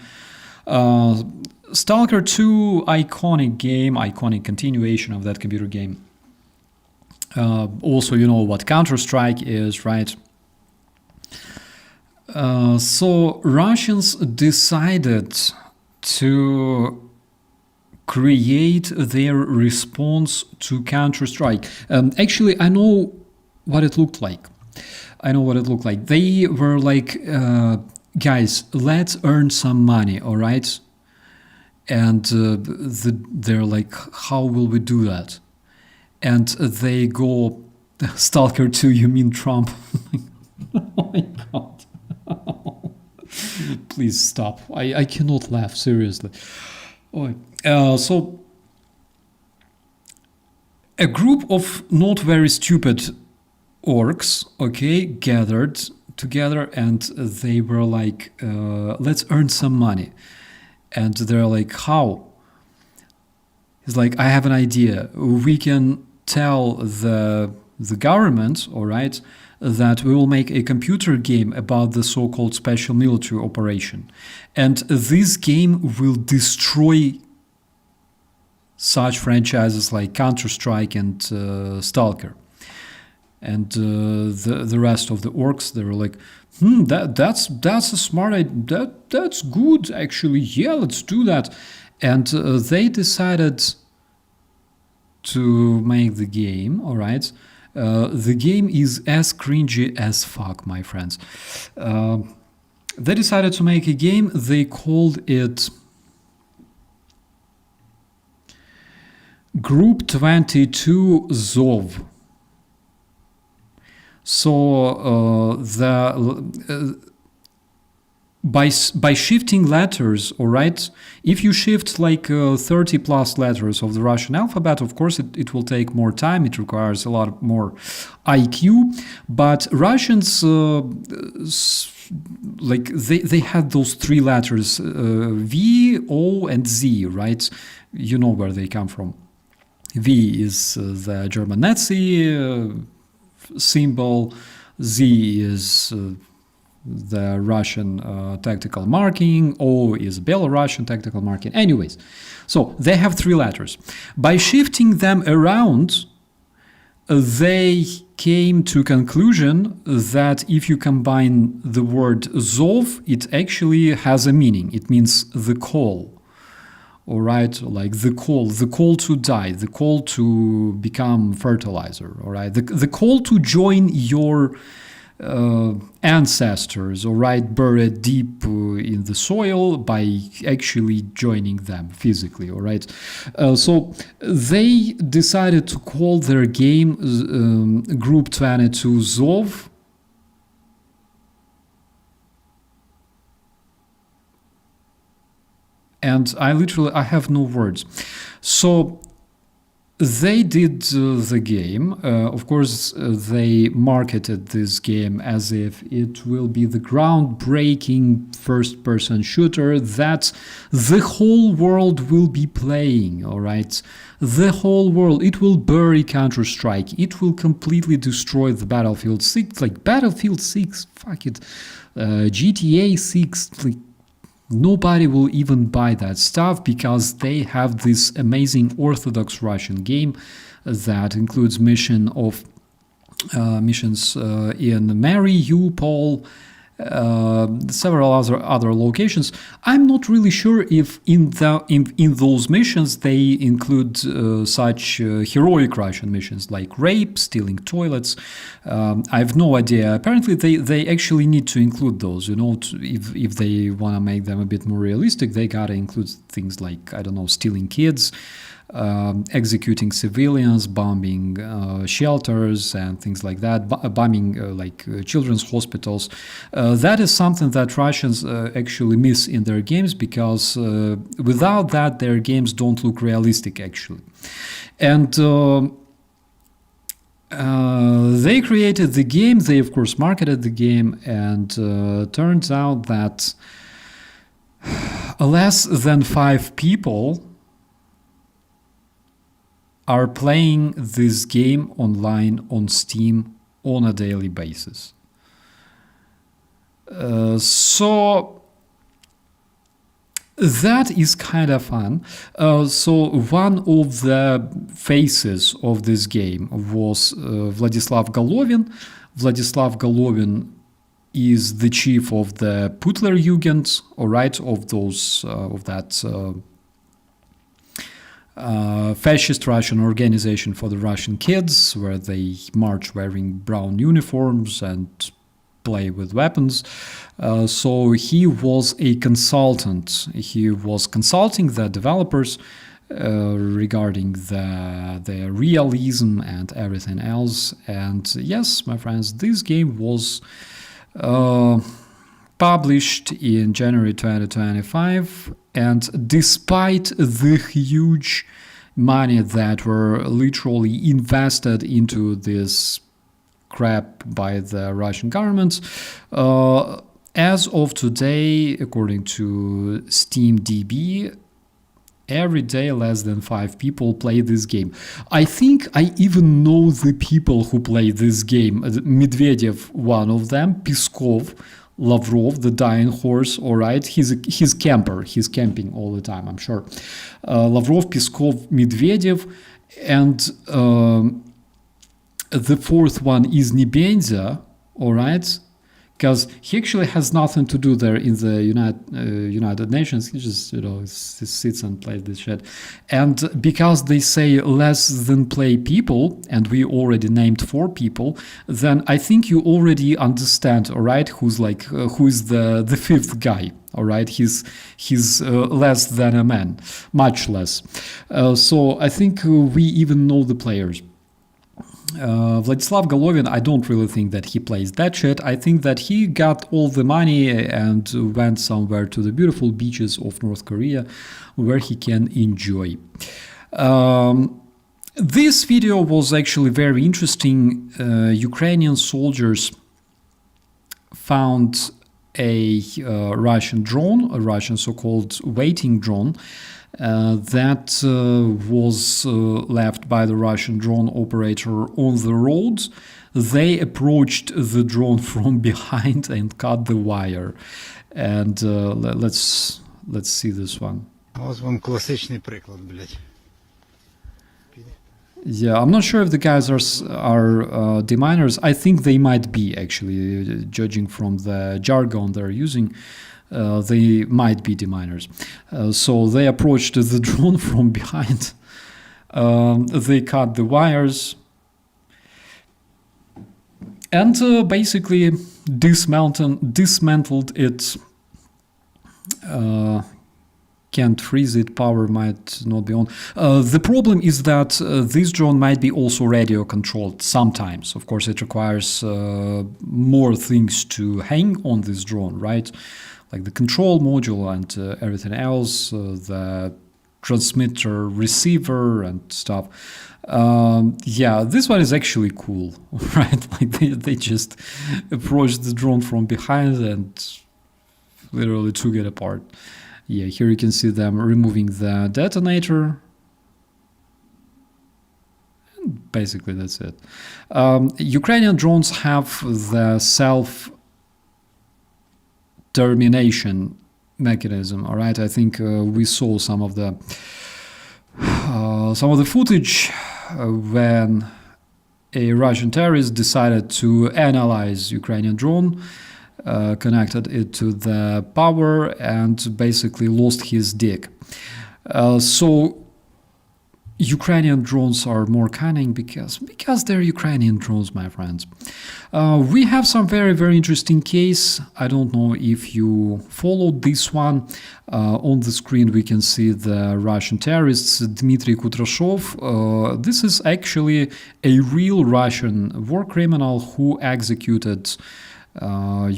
Stalker 2, iconic game, iconic continuation of that computer game. Also, you know what Counter-Strike is, right? So Russians decided to create their response to Counter-Strike. Actually, I know what it looked like. They were like, guys, let's earn some money, all right? And they're like, how will we do that? And they go, Stalker 2, you mean Trump? Oh my god. Please stop. I cannot laugh, seriously. So, a group of not very stupid orcs, okay, gathered together, and they were like, let's earn some money. And they're like, how? He's like, I have an idea. We can tell the government, all right, that we will make a computer game about the so-called special military operation. And this game will destroy such franchises like Counter-Strike and Stalker. And the rest of the orcs, they were like, that's a smart idea. That's good, actually. Yeah, let's do that. And they decided to make the game, all right? The game is as cringy as fuck, my friends. They decided to make a game. They called it Group 22 Zov. So by shifting letters, all right, if you shift like 30 plus letters of the Russian alphabet, of course it will take more time. It requires a lot more IQ. But Russians, like they had those three letters, V, O, and Z, right? You know where they come from. V is the German Nazi symbol. Z is the Russian tactical marking. O is Belarusian tactical marking. Anyways, so they have three letters. By shifting them around, they came to conclusion that if you combine the word Zov, it actually has a meaning. It means the call. All right, like the call to die, the call to become fertilizer. All right, the call to join your ancestors, all right, buried deep in the soil by actually joining them physically, all right. So they decided to call their game Group 22 Zov. And I have no words. So they did the game. Of course, they marketed this game as if it will be the groundbreaking first-person shooter that the whole world will be playing, all right? The whole world. It will bury Counter-Strike. It will completely destroy the Battlefield 6. Like, Battlefield 6, fuck it. GTA 6, like, nobody will even buy that stuff because they have this amazing Orthodox Russian game that includes missions in Mariupol, several other locations. I'm not really sure if in those missions they include such heroic Russian missions like rape, stealing toilets. I have no idea. Apparently they actually need to include those, you know, if they want to make them a bit more realistic, they gotta include things like, I don't know, stealing kids, executing civilians, bombing shelters and things like that, bombing children's hospitals. That is something that Russians actually miss in their games because without that their games don't look realistic actually. And they created the game, they of course marketed the game, and turns out that less than 5 people are playing this game online on Steam on a daily basis. So that is kind of fun. So one of the faces of this game was Vladislav Golovin. Vladislav Golovin is the chief of the Putlerjugend, all right, of that fascist Russian organization for the Russian kids, where they march wearing brown uniforms and play with weapons. So he was a consultant. He was consulting the developers regarding the realism and everything else. And yes, my friends, this game was published in January 2025, and despite the huge money that were literally invested into this crap by the Russian government, as of today, according to SteamDB, every day less than 5 people play this game. I think I even know the people who play this game. Medvedev, one of them, Peskov, Lavrov, the dying horse, all right, he's camper, he's camping all the time, I'm sure. Lavrov, Peskov, Medvedev, and the fourth one is Nebenzia, all right, because he actually has nothing to do there in the United Nations. He just, you know, sits and plays this shit. And because they say less than play people, and we already named 4 people, then I think you already understand, all right, who is the 5th guy. All right, he's less than a man, much less. So I think we even know the players. Vladislav Golovin, I don't really think that he plays that shit. I think that he got all the money and went somewhere to the beautiful beaches of North Korea where he can enjoy. This video was actually very interesting. Ukrainian soldiers found a Russian drone, a Russian so-called waiting drone, that was left by the Russian drone operator on the road. They approached the drone from behind and cut the wire. And let's see this one. Ось вам класичний приклад, блядь. Yeah, I'm not sure if the guys are deminers. I think they might be, actually, judging from the jargon they're using. They might be deminers. So they approached the drone from behind. They cut the wires and basically dismantled it. Can't freeze it, power might not be on. The problem is that this drone might be also radio controlled sometimes. Of course, it requires more things to hang on this drone, right? Like the control module and everything else, the transmitter, receiver and stuff. Yeah, this one is actually cool, right? Like they just approached the drone from behind and literally took it apart. Yeah, here you can see them removing the detonator. And basically, that's it. Ukrainian drones have the self-termination mechanism. All right, I think we saw some of the footage when a Russian terrorist decided to analyze Ukrainian drone. Connected it to the power and basically lost his dick. So Ukrainian drones are more cunning because they're Ukrainian drones, my friends. We have some very, very interesting case. I don't know if you followed this one. On the screen we can see the Russian terrorists, Dmitry Kutrashov. This is actually a real Russian war criminal who executed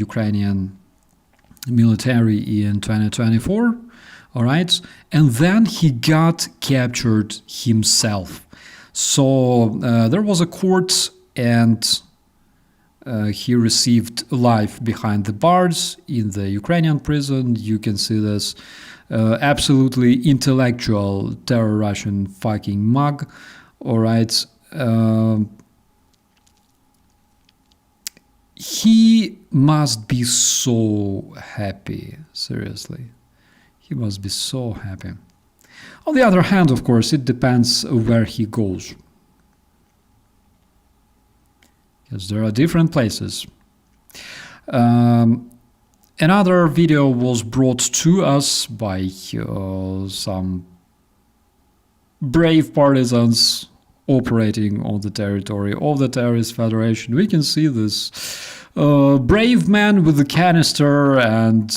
Ukrainian military in 2024, all right, and then he got captured himself. So there was a court and he received life behind the bars in the Ukrainian prison. You can see this absolutely intellectual terror Russian fucking mug, all right. He must be so happy, seriously. He must be so happy. On the other hand, of course, it depends where he goes. Because there are different places. Another video was brought to us by some brave partisans operating on the territory of the terrorist federation. We can see this brave man with a canister and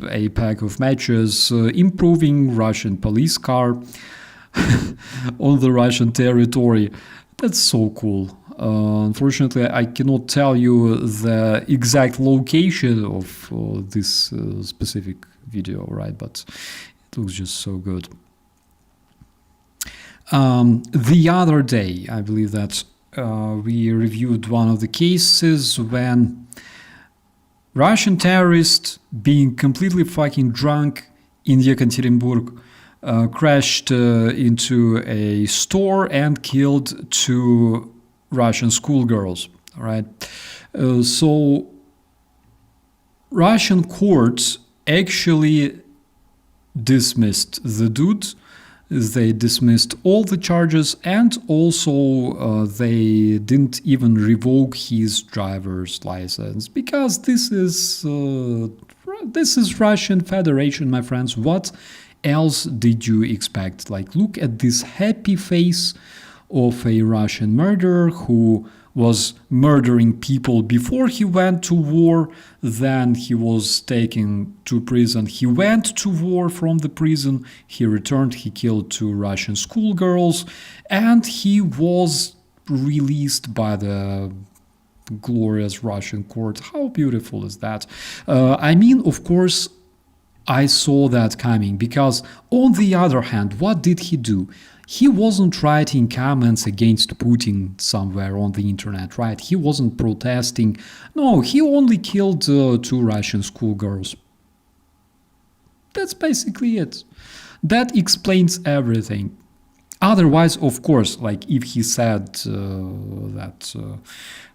a pack of matches improving Russian police car on the Russian territory. That's so cool. Unfortunately, I cannot tell you the exact location of this specific video, right? But it looks just so good. The other day, I believe that we reviewed one of the cases when Russian terrorists, being completely fucking drunk in Yekaterinburg, crashed into a store and killed 2 Russian schoolgirls. All right, so Russian courts actually dismissed the dude. They dismissed all the charges and also they didn't even revoke his driver's license because this is Russian Federation, my friends. What else did you expect? Like, look at this happy face of a Russian murderer who was murdering people before he went to war, then he was taken to prison. He went to war from the prison, he returned, he killed 2 Russian schoolgirls, and he was released by the glorious Russian court. How beautiful is that? I mean, of course, I saw that coming because, on the other hand, what did he do? He wasn't writing comments against Putin somewhere on the internet, right? He wasn't protesting. No, he only killed 2 Russian schoolgirls. That's basically it. That explains everything. Otherwise, of course, like if he said that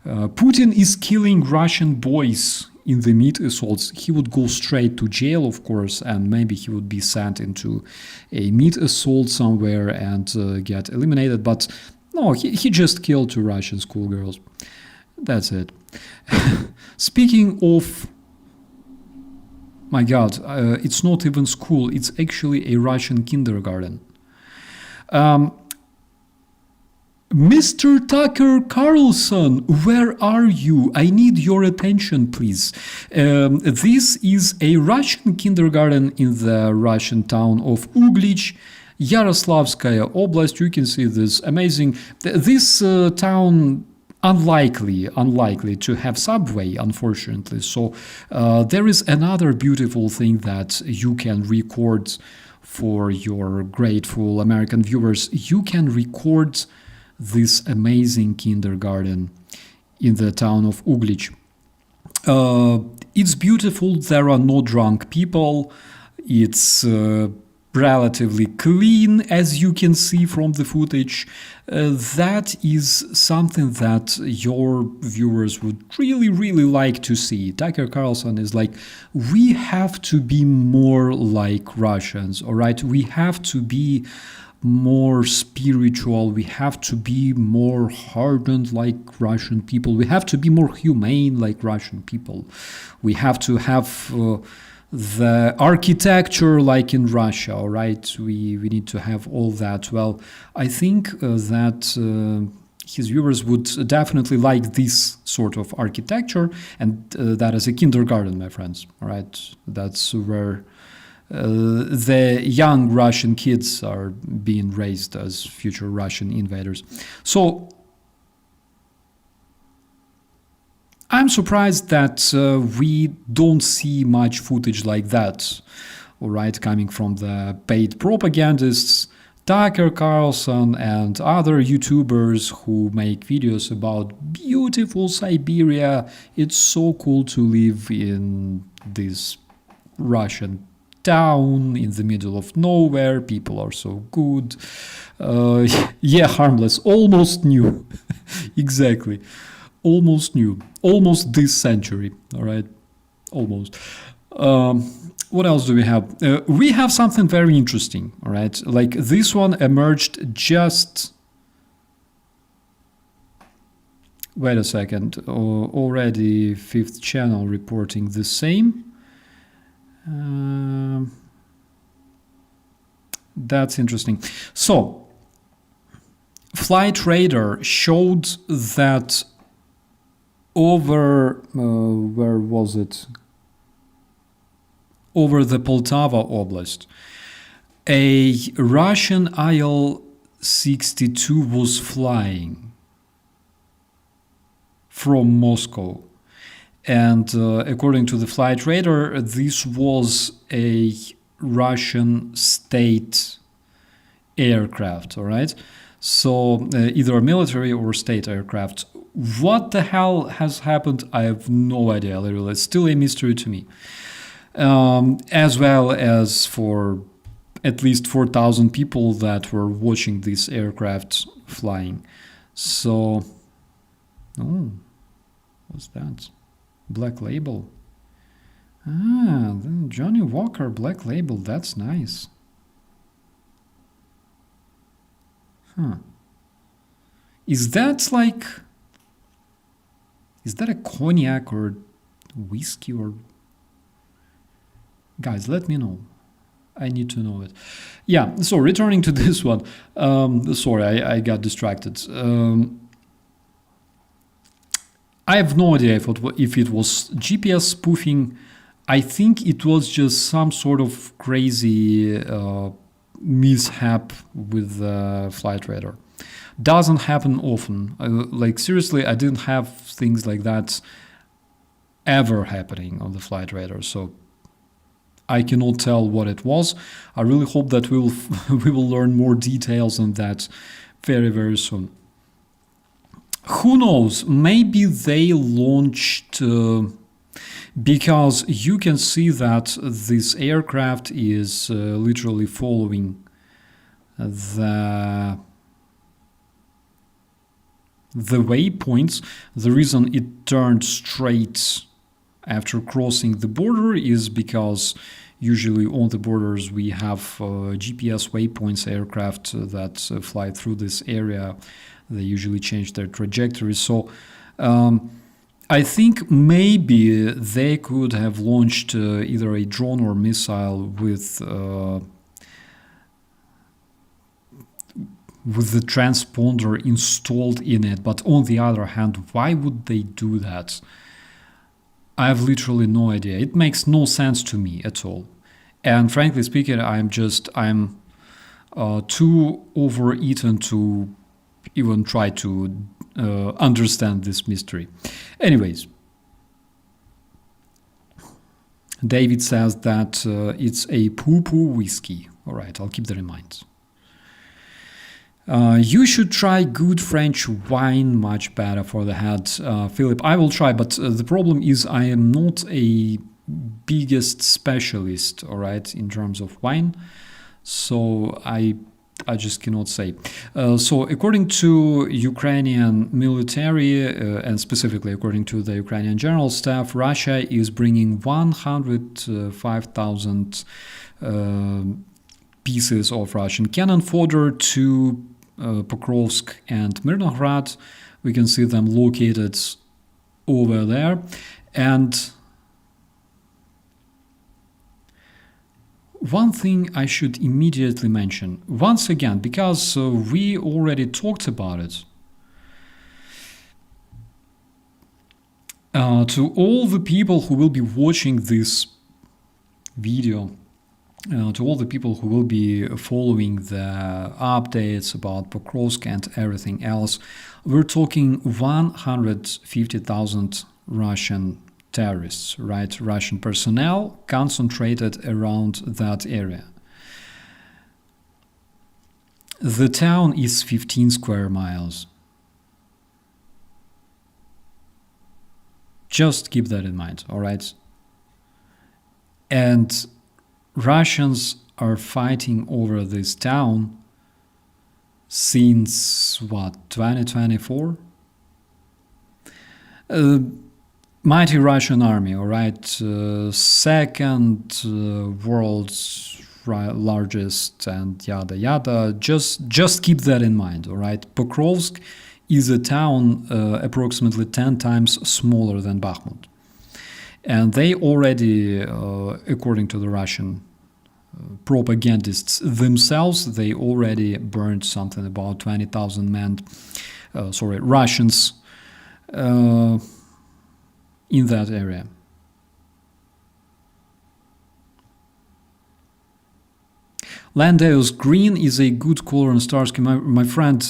Putin is killing Russian boys in the meat assaults, he would go straight to jail, of course, and maybe he would be sent into a meat assault somewhere and get eliminated. But No, he just killed 2 Russian schoolgirls. That's it. Speaking of, my God, it's not even school. It's actually a Russian kindergarten. Mr. Tucker Carlson, where are you? I need your attention, please. This is a Russian kindergarten in the Russian town of Uglich, Yaroslavskaya Oblast. You can see this amazing. This town unlikely to have subway, unfortunately. So there is another beautiful thing that you can record for your grateful American viewers. You can record this amazing kindergarten in the town of Uglich. It's beautiful. There are no drunk people. It's relatively clean, as you can see from the footage. That is something that your viewers would really, really like to see. Tucker Carlson is like, we have to be more like Russians, all right? We have to be more spiritual. We have to be more hardened like Russian people. We have to be more humane like Russian people. We have to have the architecture like in Russia, all right? We need to have all that. Well, I think that his viewers would definitely like this sort of architecture, and that is a kindergarten, my friends, all right? That's where the young Russian kids are being raised as future Russian invaders. So I'm surprised that we don't see much footage like that, all right, coming from the paid propagandists, Tucker Carlson and other YouTubers who make videos about beautiful Siberia. It's so cool to live in this Russian town in the middle of nowhere. People are so good. Yeah, harmless. Almost new. Exactly. Almost new. Almost this century. All right. Almost. What else do we have? We have something very interesting. All right. Like this one emerged just. Wait a second. Already Fifth Channel reporting the same. That's interesting. So, Flight Radar showed that over where was it? Over the Poltava Oblast, a Russian Il-62 was flying from Moscow. And according to the Flight Radar, this was a Russian state aircraft, all right? So either a military or state aircraft. What the hell has happened? I have no idea, literally. It's still a mystery to me. As well as for at least 4,000 people that were watching this aircraft flying. So, oh, what's that? Black Label. Ah, Johnny Walker Black Label. That's nice. Huh. Is that a cognac or whiskey or... Guys, let me know. I need to know it. Yeah, so returning to this one. Sorry, I got distracted. I have no idea if it was GPS spoofing. I think it was just some sort of crazy mishap with the Flight Radar. Doesn't happen often. Like seriously, I didn't have things like that ever happening on the Flight Radar. So I cannot tell what it was. I really hope that we will learn more details on that very, very soon. Who knows? Maybe they launched because you can see that this aircraft is literally following the waypoints. The reason it turned straight after crossing the border is because usually on the borders we have GPS waypoints aircraft that fly through this area They usually change their trajectory. So I think maybe they could have launched either a drone or missile with the transponder installed in it. But on the other hand, why would they do that? I have literally no idea. It makes no sense to me at all. And frankly speaking, I'm too overeaten to even try to understand this mystery. Anyways, David says that it's a poo-poo whiskey. All right, I'll keep that in mind. You should try good French wine, much better for the head. Philip, I will try, but the problem is I am not a biggest specialist, all right, in terms of wine. So I just cannot say. So according to Ukrainian military, and specifically according to the Ukrainian General Staff, Russia is bringing 105,000 pieces of Russian cannon fodder to Pokrovsk and Mirnograd. We can see them located over there. And one thing I should immediately mention, once again, because we already talked about it, to all the people who will be watching this video, to all the people who will be following the updates about Pokrovsk and everything else, we're talking 150,000 Russian terrorists, right? Russian personnel concentrated around that area. The town is 15 square miles. Just keep that in mind, all right? And Russians are fighting over this town since, 2024? Mighty Russian army, all right? Second world's largest and yada yada. Just keep that in mind, all right? Pokrovsk is a town approximately 10 times smaller than Bakhmut. And they already, according to the Russian propagandists themselves, they already burned something about 20,000 Russians in that area. Landeus, green is a good color on Starsky. My friend,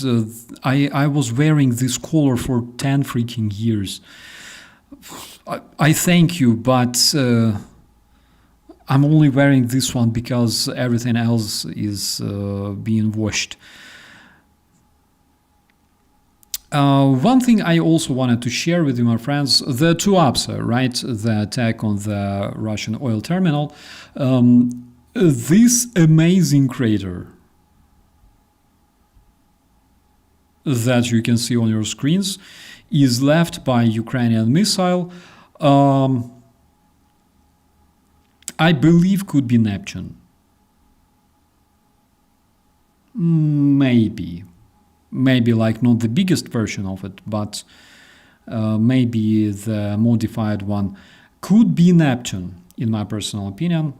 I was wearing this color for 10 freaking years. I thank you, but I'm only wearing this one because everything else is being washed. One thing I also wanted to share with you, my friends, the Tuapse, right? The attack on the Russian oil terminal. This amazing crater that you can see on your screens is left by Ukrainian missile. I believe could be Neptune. Maybe like not the biggest version of it, but maybe the modified one. Could be Neptune, in my personal opinion.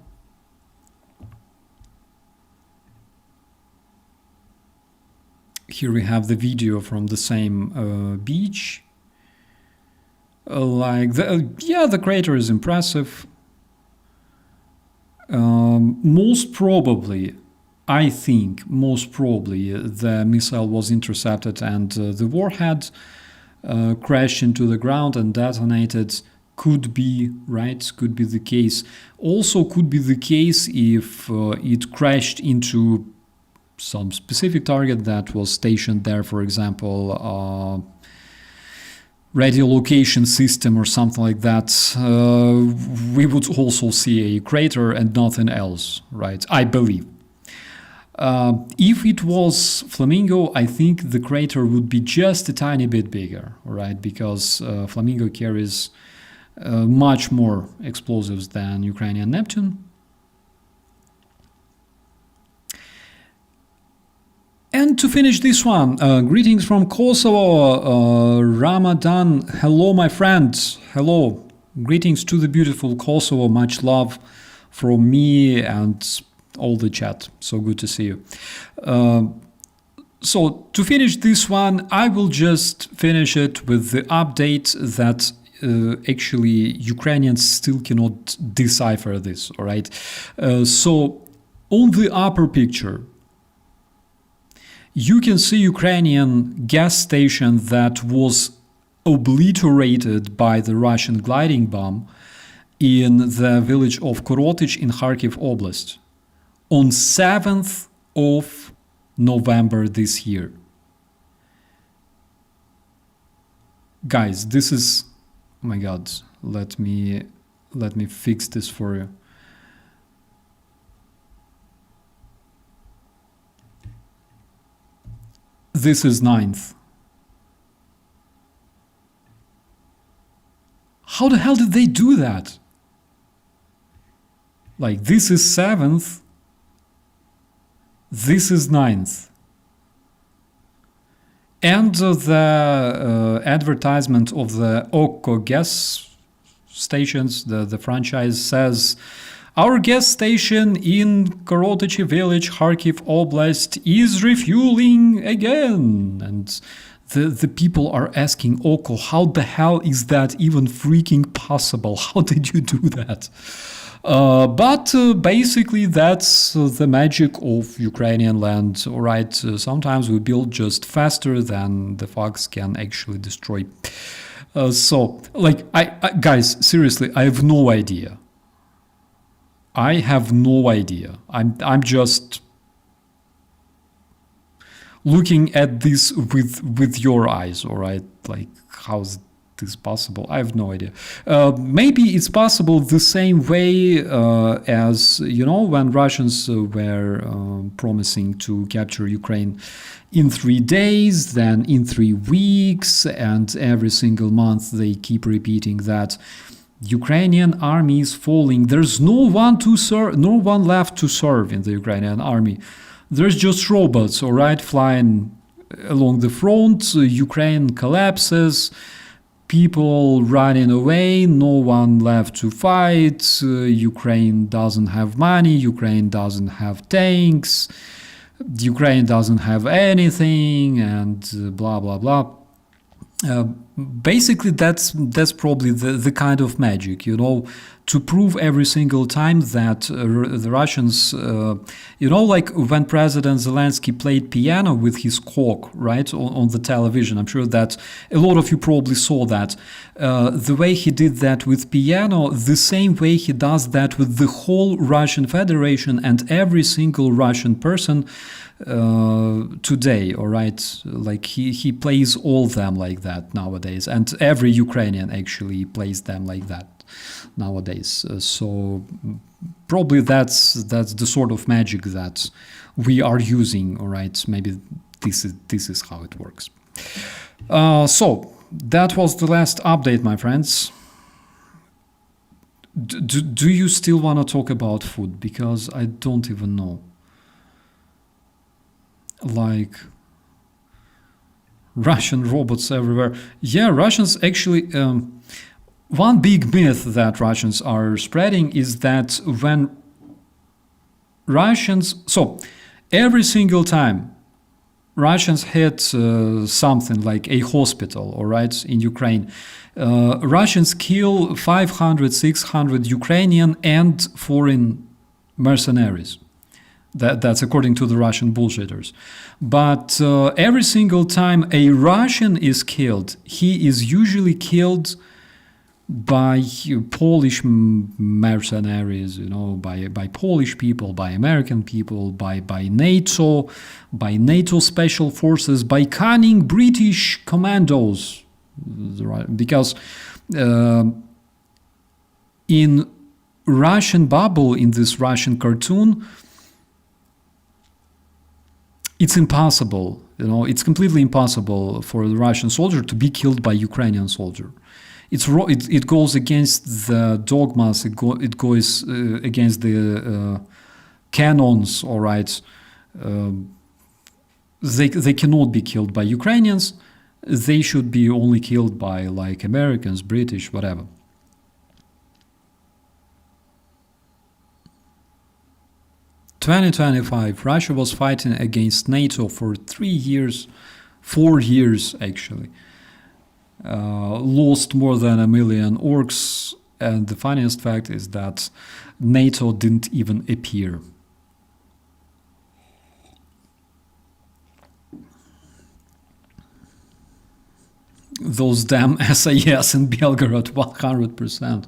Here we have the video from the same beach. The crater is impressive. Most probably, the missile was intercepted and the warhead crashed into the ground and detonated. Could be, right? Could be the case. Also could be the case if it crashed into some specific target that was stationed there, for example, radio location system or something like that. We would also see a crater and nothing else, right? I believe. If it was Flamingo, I think the crater would be just a tiny bit bigger, right? Because Flamingo carries much more explosives than Ukrainian Neptune. 。And to finish this one, greetings from Kosovo, Ramadan. Hello, my friends. Hello. Greetings to the beautiful Kosovo. Much love from me and all the chat. So good to see you. So to finish this one, I will just finish it with the update that actually Ukrainians still cannot decipher this, all right? So on the upper picture, you can see Ukrainian gas station that was obliterated by the Russian gliding bomb in the village of Korotych in Kharkiv Oblast on 7th of November this year. Guys, this is, oh my god, let me fix this for you. This is 9th. How the hell did they do that? Like, this is 7th, this is 9th. And the advertisement of the Okko gas stations, the franchise says, our gas station in Korotych village, Kharkiv Oblast, is refueling again. And the people are asking Okko, how the hell is that even freaking possible? How did you do that? But basically that's the magic of Ukrainian land, all right? Sometimes we build just faster than the fox can actually destroy. So, like, I guys, seriously, I have no idea. I have no idea. I'm just looking at this with your eyes, all right? Like, how's this possible? I have no idea. Maybe it's possible the same way as, you know, when Russians were promising to capture Ukraine in 3 days, then in 3 weeks, and every single month they keep repeating that Ukrainian army is falling. There's no one to serve, no one left to serve in the Ukrainian army. There's just robots, all right, flying along the front. Ukraine collapses. People running away, no one left to fight, Ukraine doesn't have money, Ukraine doesn't have tanks, Ukraine doesn't have anything, and blah, blah, blah. Basically, that's probably the kind of magic, you know, to prove every single time that the Russians, you know, like when President Zelensky played piano with his cock, right, on the television. I'm sure that a lot of you probably saw that. The way he did that with piano, the same way he does that with the whole Russian Federation and every single Russian person today, all right? Like he plays all them like that nowadays, and every Ukrainian actually plays them like that nowadays. So probably that's the sort of magic that we are using, all right? Maybe this is how it works. So that was the last update, my friends. Do you still want to talk about food? Because I don't even know. Like, Russian robots everywhere. Yeah, Russians actually... one big myth that Russians are spreading is that when Russians... So, every single time Russians hit something like a hospital, all right, in Ukraine, Russians kill 500, 600 Ukrainian and foreign mercenaries. That's according to the Russian bullshitters. But every single time a Russian is killed, he is usually killed by Polish mercenaries, you know, by Polish people, by American people, by NATO special forces, by cunning British commandos. Because in Russian bubble, in this Russian cartoon, it's impossible, you know, it's completely impossible for the Russian soldier to be killed by Ukrainian soldier. It goes against the dogmas, it goes against the canons, all right. they cannot be killed by Ukrainians. They should be only killed by like Americans, British, whatever. (2025) Russia was fighting against NATO for 3 years, 4 years actually. Lost more than 1 million orcs, and the funniest fact is that NATO didn't even appear. Those damn SAS in Belgorod, 100%.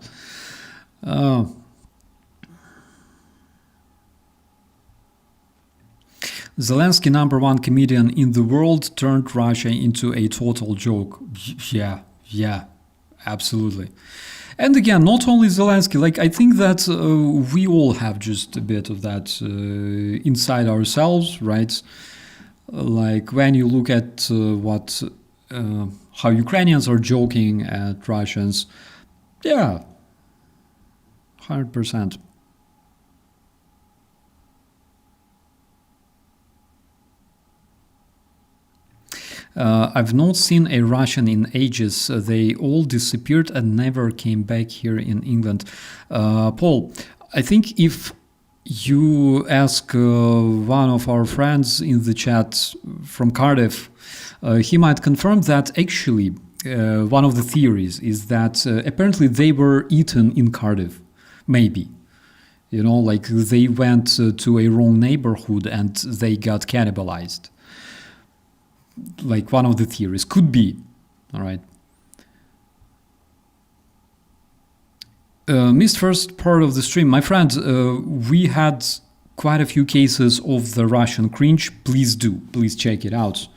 Zelensky, #1 comedian in the world, turned Russia into a total joke. Yeah, absolutely. And again, not only Zelensky, like I think that we all have just a bit of that inside ourselves, right? Like when you look at how Ukrainians are joking at Russians, yeah, 100%. I've not seen a Russian in ages. They all disappeared and never came back here in England. Paul, I think if you ask one of our friends in the chat from Cardiff, he might confirm that actually one of the theories is that apparently they were eaten in Cardiff. Maybe. You know, like they went to a wrong neighborhood and they got cannibalized. Like one of the theories could be. All right. Missed first part of the stream. My friend, we had quite a few cases of the Russian cringe. Please check it out.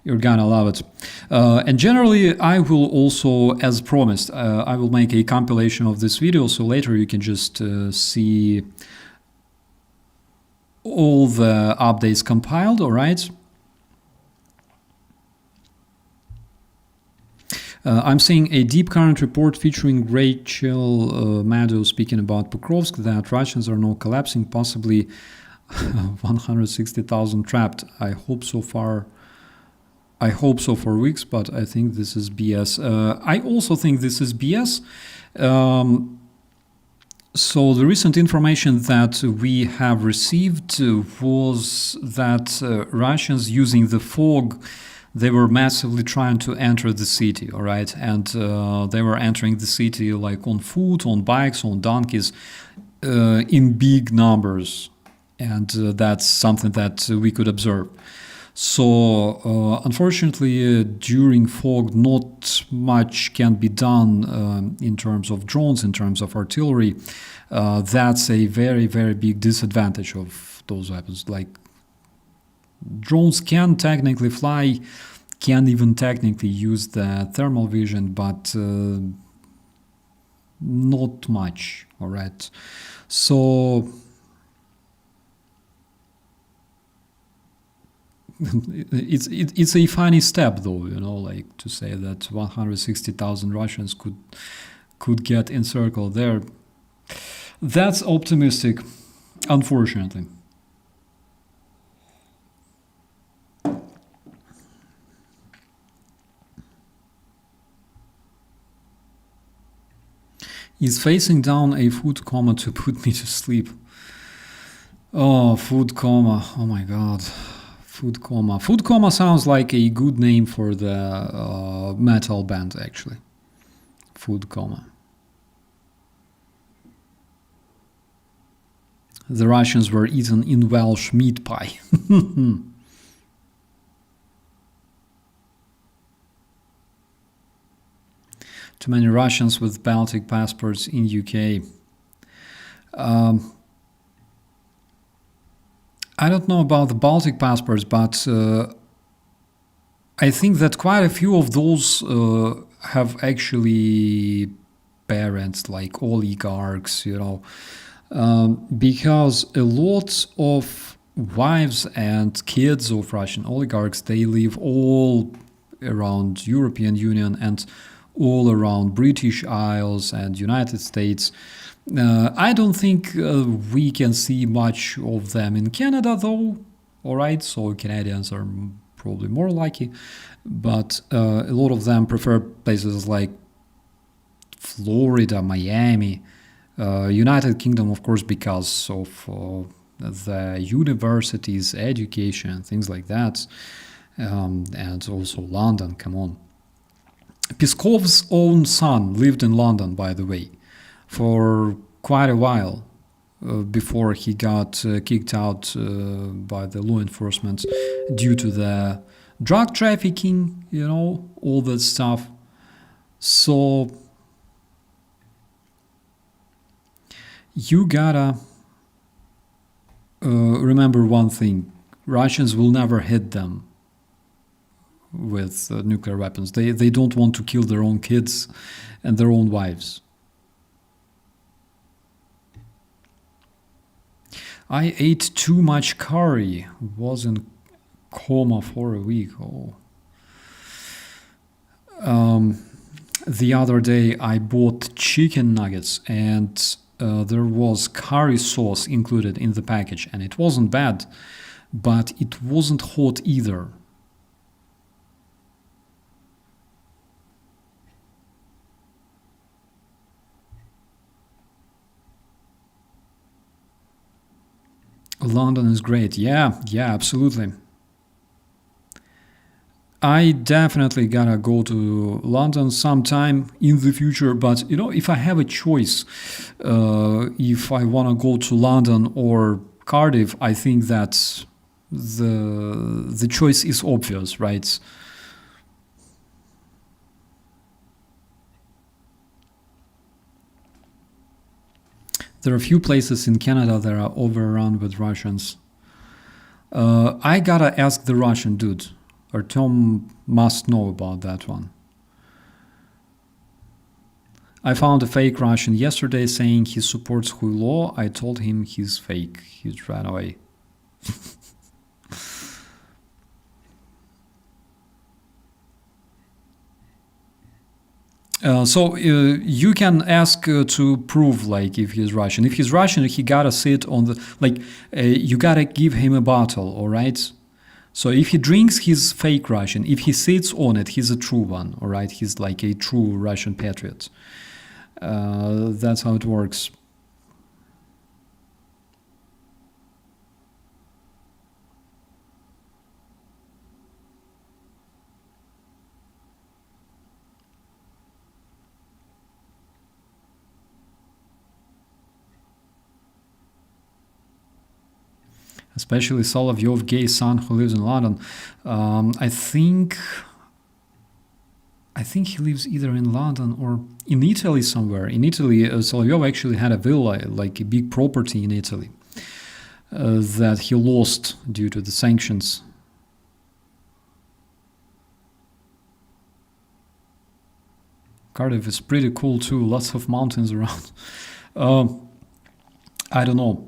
You're gonna love it. And generally, I will also, as promised, I will make a compilation of this video, so later you can just see all the updates compiled, all right? I'm seeing a deep current report featuring Rachel Maddow speaking about Pokrovsk, that Russians are now collapsing, possibly 160,000 trapped. I hope so for weeks, but I think this is BS. I also think this is BS. So the recent information that we have received was that Russians using the fog, they were massively trying to enter the city, all right? And they were entering the city like on foot, on bikes, on donkeys, in big numbers. And that's something that we could observe. So unfortunately, during fog, not much can be done in terms of drones, in terms of artillery. That's a very, very big disadvantage of those weapons. Like, drones can technically fly, can even technically use the thermal vision, but not much, all right? So it's a funny step, though, you know, like to say that 160,000 Russians could get encircled there. That's optimistic, unfortunately. Is facing down a food coma to put me to sleep. Oh, food coma. Oh my God. Food coma. Food coma sounds like a good name for the metal band, actually. Food coma. The Russians were eaten in Welsh meat pie. Too many Russians with Baltic passports in UK. I don't know about the Baltic passports, but I think that quite a few of those have actually parents, like oligarchs, you know, because a lot of wives and kids of Russian oligarchs, they live all around European Union and all around British Isles and United States. I don't think we can see much of them in Canada, though. all right, so Canadians are probably more lucky, but a lot of them prefer places like Florida, Miami, United Kingdom, of course, because of the universities, education, things like that, and also London. Come on. Peskov's own son lived in London, by the way, for quite a while before he got kicked out by the law enforcement due to the drug trafficking, all that stuff. So you gotta remember one thing: Russians will never hit them with nuclear weapons. They don't want to kill their own kids and their own wives. I ate too much curry. Was in coma for a week. Oh. The other day I bought chicken nuggets and there was curry sauce included in the package, and it wasn't bad, but it wasn't hot either. London is great. Yeah, absolutely. I definitely gotta go to London sometime in the future, but if I have a choice, if I wanna go to London or Cardiff, I think that the choice is obvious, right? There are a few places in Canada that are overrun with Russians. I gotta ask the Russian dude, or Tom must know about that one. I found a fake Russian yesterday saying he supports Huilo. I told him he's fake. He ran away. So you can ask to prove if he's Russian. If he's Russian, he gotta sit on the you gotta give him a bottle, all right? So if he drinks, he's fake Russian. If he sits on it, he's a true one, all right? He's like a true Russian patriot. That's how it works. Especially Solovyov gay son who lives in London. I think he lives either in London or in Italy somewhere. In Italy, Solovyov actually had a villa, like a big property in Italy, that he lost due to the sanctions. Cardiff is pretty cool too. Lots of mountains around. I don't know.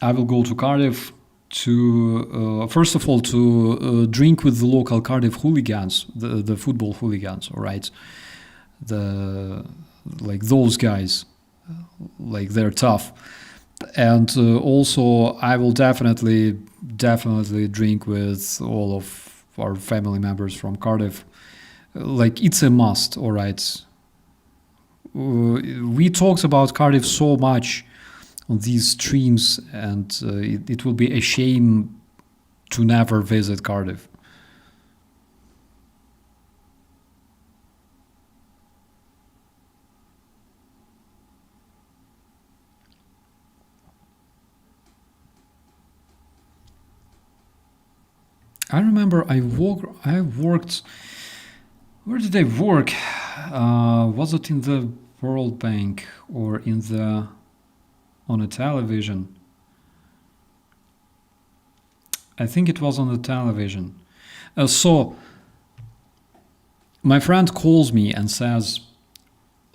I will go to Cardiff to first of all to drink with the local Cardiff hooligans, the football hooligans. All right, those guys, they're tough, and also I will definitely drink with all of our family members from Cardiff. It's a must. All right, we talked about Cardiff so much on these streams, and it will be a shame to never visit Cardiff. I remember I worked. Where did I work? Was it in the World Bank or on a television? I think it was on the television. So my friend calls me and says,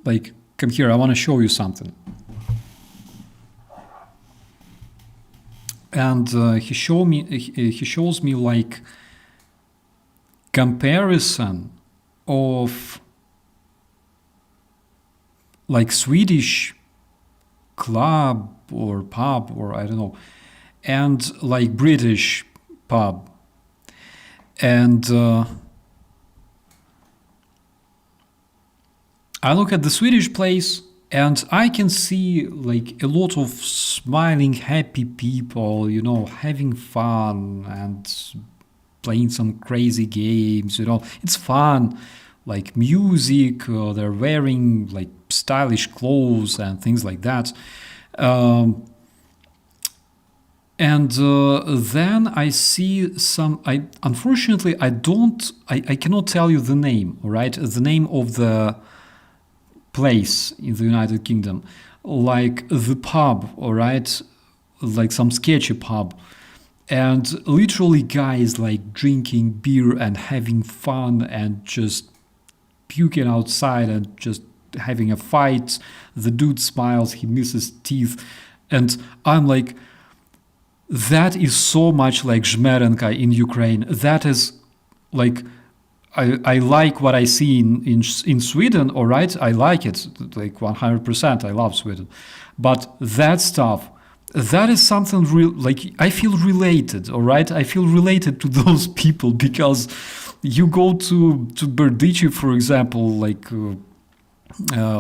come here, I want to show you something. And he shows me comparison of Swedish club or pub or I don't know, and British pub. And I look at the Swedish place and I can see like a lot of smiling, happy people, having fun and playing some crazy games, It's fun, like music, they're wearing like stylish clothes and things like that. And then I see unfortunately, I cannot tell you the name, all right? The name of the place in the United Kingdom, like the pub, all right? Like some sketchy pub. And literally guys like drinking beer and having fun and just puking outside and just having a fight. The dude smiles, he misses teeth. And I'm like, that is so much like Zhmerenka in Ukraine. That is like, I like what I see in Sweden, all right? I like it, like 100%. I love Sweden. But that stuff, that is something real, like I feel related, all right? I feel related to those people because you go to Berdichi, for example, like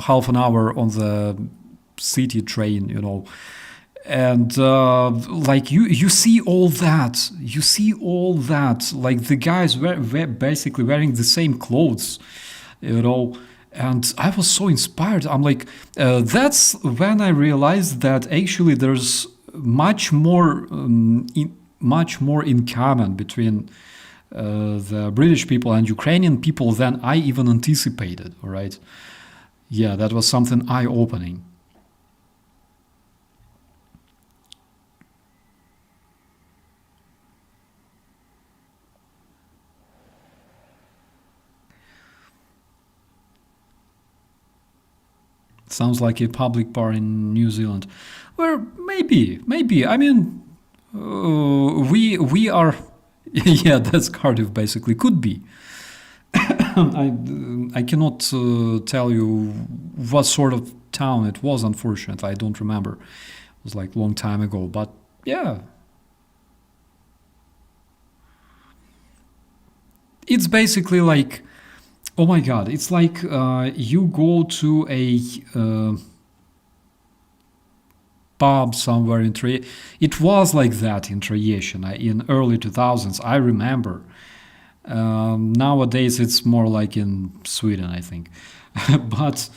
half an hour on the city train, and like you see all that, like the guys were basically wearing the same clothes, and I was so inspired. I'm like, that's when I realized that actually there's much more in common between the British people and Ukrainian people than I even anticipated. All right, yeah, that was something eye-opening. Sounds like a public bar in New Zealand. Well, maybe. I mean, we are. Yeah, that's Cardiff. Basically, could be. I cannot tell you what sort of town it was. Unfortunately, I don't remember. It was like a long time ago. But yeah, it's basically like. Oh my God! It's like you go to a pub somewhere in Trieste. It was like that in Trieste in early 2000s. I remember. Nowadays, it's more like in Sweden, I think. But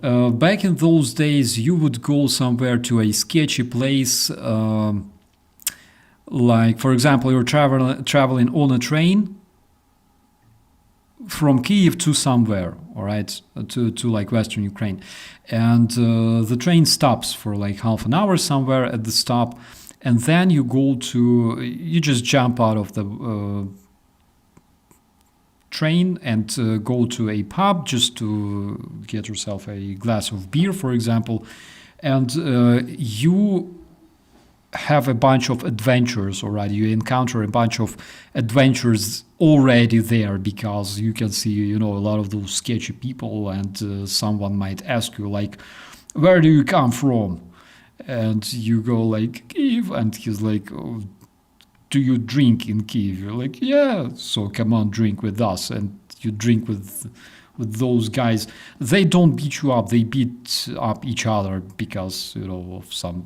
back in those days, you would go somewhere to a sketchy place. Like, for example, you're traveling on a train from Kiev to somewhere, all right, to like Western Ukraine, and the train stops for like half an hour somewhere at the stop, and then you just jump out of the train and go to a pub just to get yourself a glass of beer, for example, and you have a bunch of adventures already. You encounter a bunch of adventures already there because you can see, a lot of those sketchy people, and someone might ask you like, "Where do you come from?" And you go like, "Kiev," and he's like, "Oh, do you drink in Kiev?" You're like, "Yeah." So come on, drink with us, and you drink with those guys. They don't beat you up; they beat up each other because of some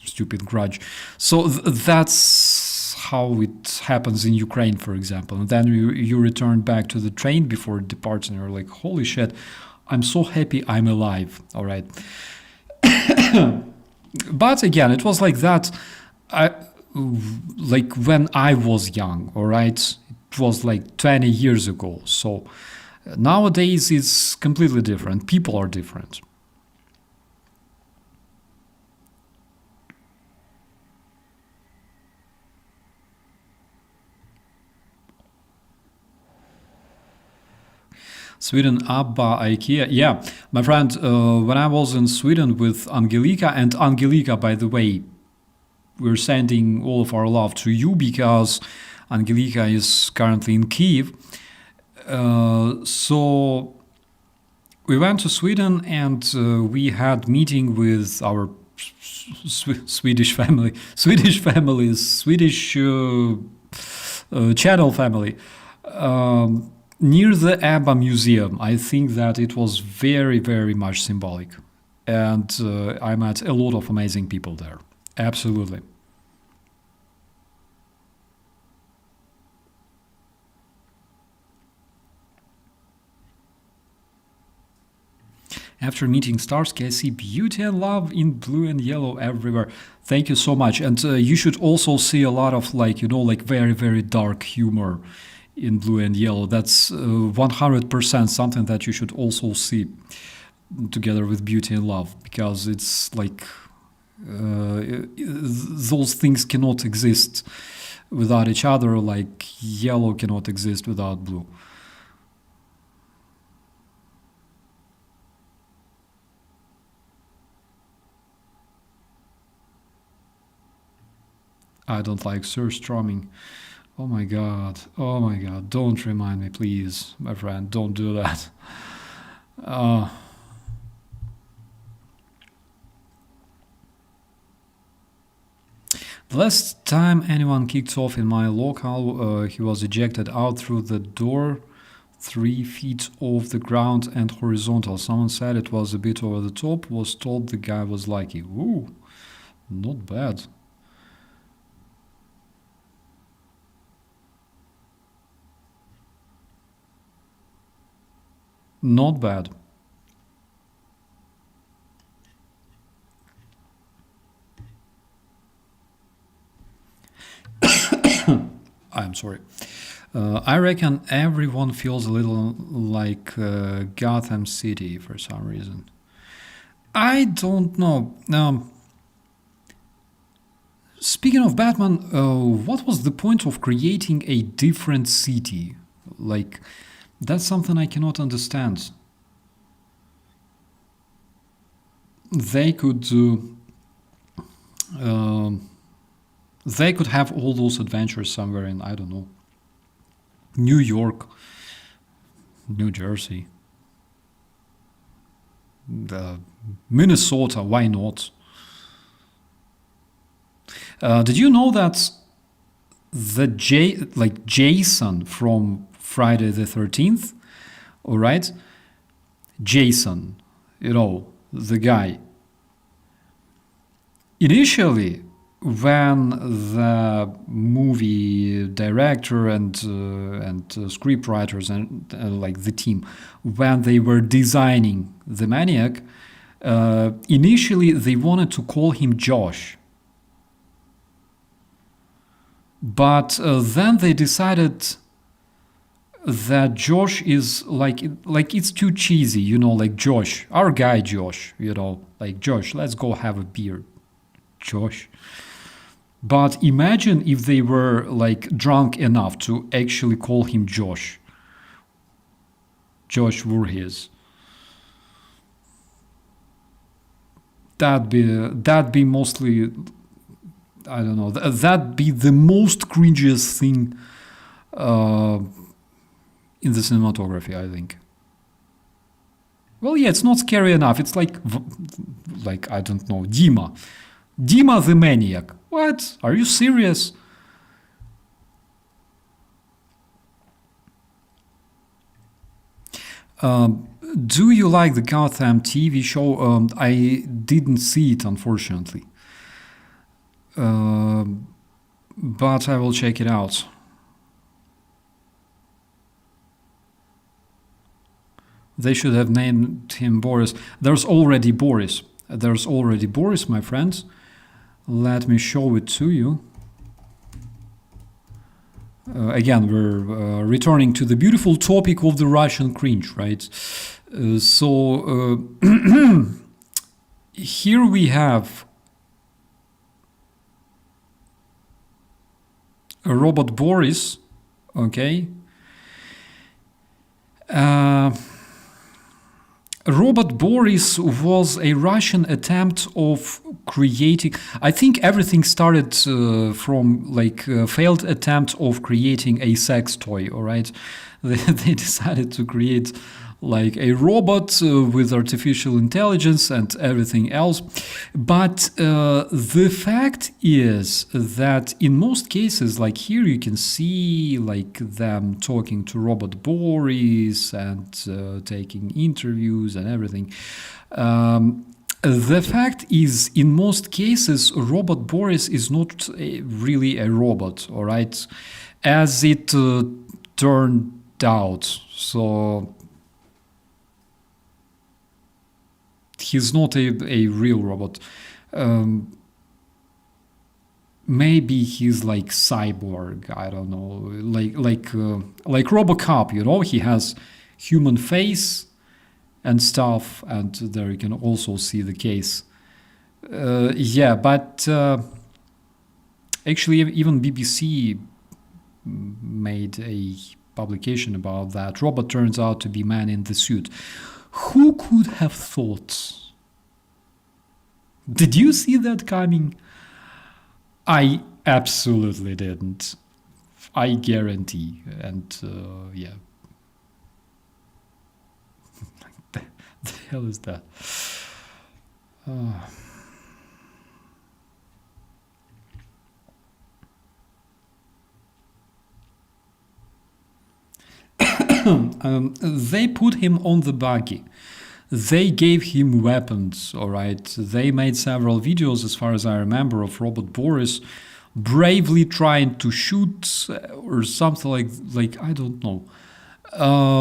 stupid grudge. So that's how it happens in Ukraine, for example. And then you return back to the train before it departs, and you're like, "Holy shit, I'm so happy I'm alive." All right. But again, it was like that. Like when I was young. All right, it was like 20 years ago. So nowadays it's completely different. People are different. Sweden, Abba, IKEA. Yeah, my friend, when I was in Sweden with Angelika, and Angelika, by the way, we're sending all of our love to you because Angelika is currently in Kiev. So we went to Sweden and we had meeting with our Swedish family, Swedish families, Swedish channel family. Near the ABBA Museum, I think that it was very, very much symbolic. And I met a lot of amazing people there. Absolutely. After meeting Starsky, I see beauty and love in blue and yellow everywhere. Thank you so much. And you should also see a lot of very, very dark humor in blue and yellow. That's 100% something that you should also see together with beauty and love, because it's like those things cannot exist without each other, like yellow cannot exist without blue. I don't like surströmming. Oh my god, don't remind me, please, my friend, don't do that. The last time anyone kicked off in my local, he was ejected out through the door 3 feet off the ground and horizontal. Someone said it was a bit over the top, was told the guy was lucky. Ooh, not bad. Not bad. I'm sorry. I reckon everyone feels a little like Gotham City for some reason. I don't know. Speaking of Batman, what was the point of creating a different city? Like, that's something I cannot understand. They could have all those adventures somewhere in, I don't know, New York, New Jersey, Minnesota. Why not? Did you know that Jason from Friday the 13th, all right? Jason, the guy. Initially, when the movie director and scriptwriters and like the team, when they were designing the Maniac, initially they wanted to call him Josh. But then they decided that Josh is like it's too cheesy, like Josh, our guy Josh, like Josh, let's go have a beer, Josh. But imagine if they were like drunk enough to actually call him Josh Voorhees. That'd be mostly, I don't know, that'd be the most cringiest thing in the cinematography, I think. Well, yeah, it's not scary enough. It's like I don't know, Dima the Maniac. What? Are you serious? Do you like the Gotham TV show? I didn't see it, unfortunately. But I will check it out. They should have named him Boris. There's already Boris. My friends. Let me show it to you. Again, we're returning to the beautiful topic of the Russian cringe, right? Here we have a robot Boris, okay? Robot Boris was a Russian attempt of creating. I think everything started from like a failed attempt of creating a sex toy. All right, they decided to create like a robot with artificial intelligence and everything else. But the fact is that in most cases, like here you can see like them talking to Robot Boris and taking interviews and everything. The fact is, in most cases, Robot Boris is not really a robot, all right, as it turned out. So he's not a real robot. Maybe he's like cyborg. I don't know, like RoboCop. You know, he has human face and stuff, and there you can also see the case. Yeah, but actually, even BBC made a publication about that. Robot turns out to be man in the suit. Who could have thought? Did you see that coming? I absolutely didn't. I guarantee. And yeah. The hell is that? They put him on the buggy. They gave him weapons, all right? They made several videos, as far as I remember, of Robot Boris bravely trying to shoot or something like I don't know.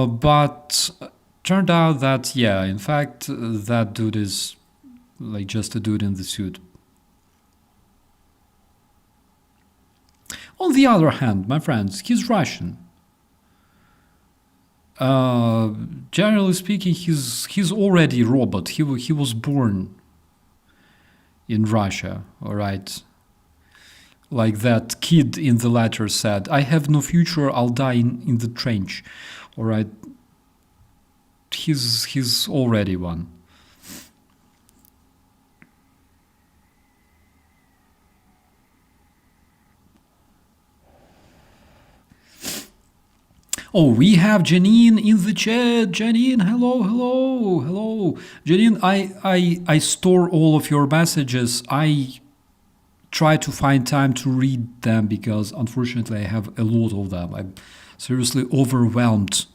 But turned out that, yeah, in fact, that dude is like just a dude in the suit. On the other hand, my friends, he's Russian. Generally speaking, he's already a robot. He was born in Russia, all right? Like that kid in the letter said, I have no future, I'll die in the trench, all right? He's already one. Oh, we have Janine in the chat. Janine, hello. Janine, I store all of your messages. I try to find time to read them because unfortunately I have a lot of them. I'm seriously overwhelmed.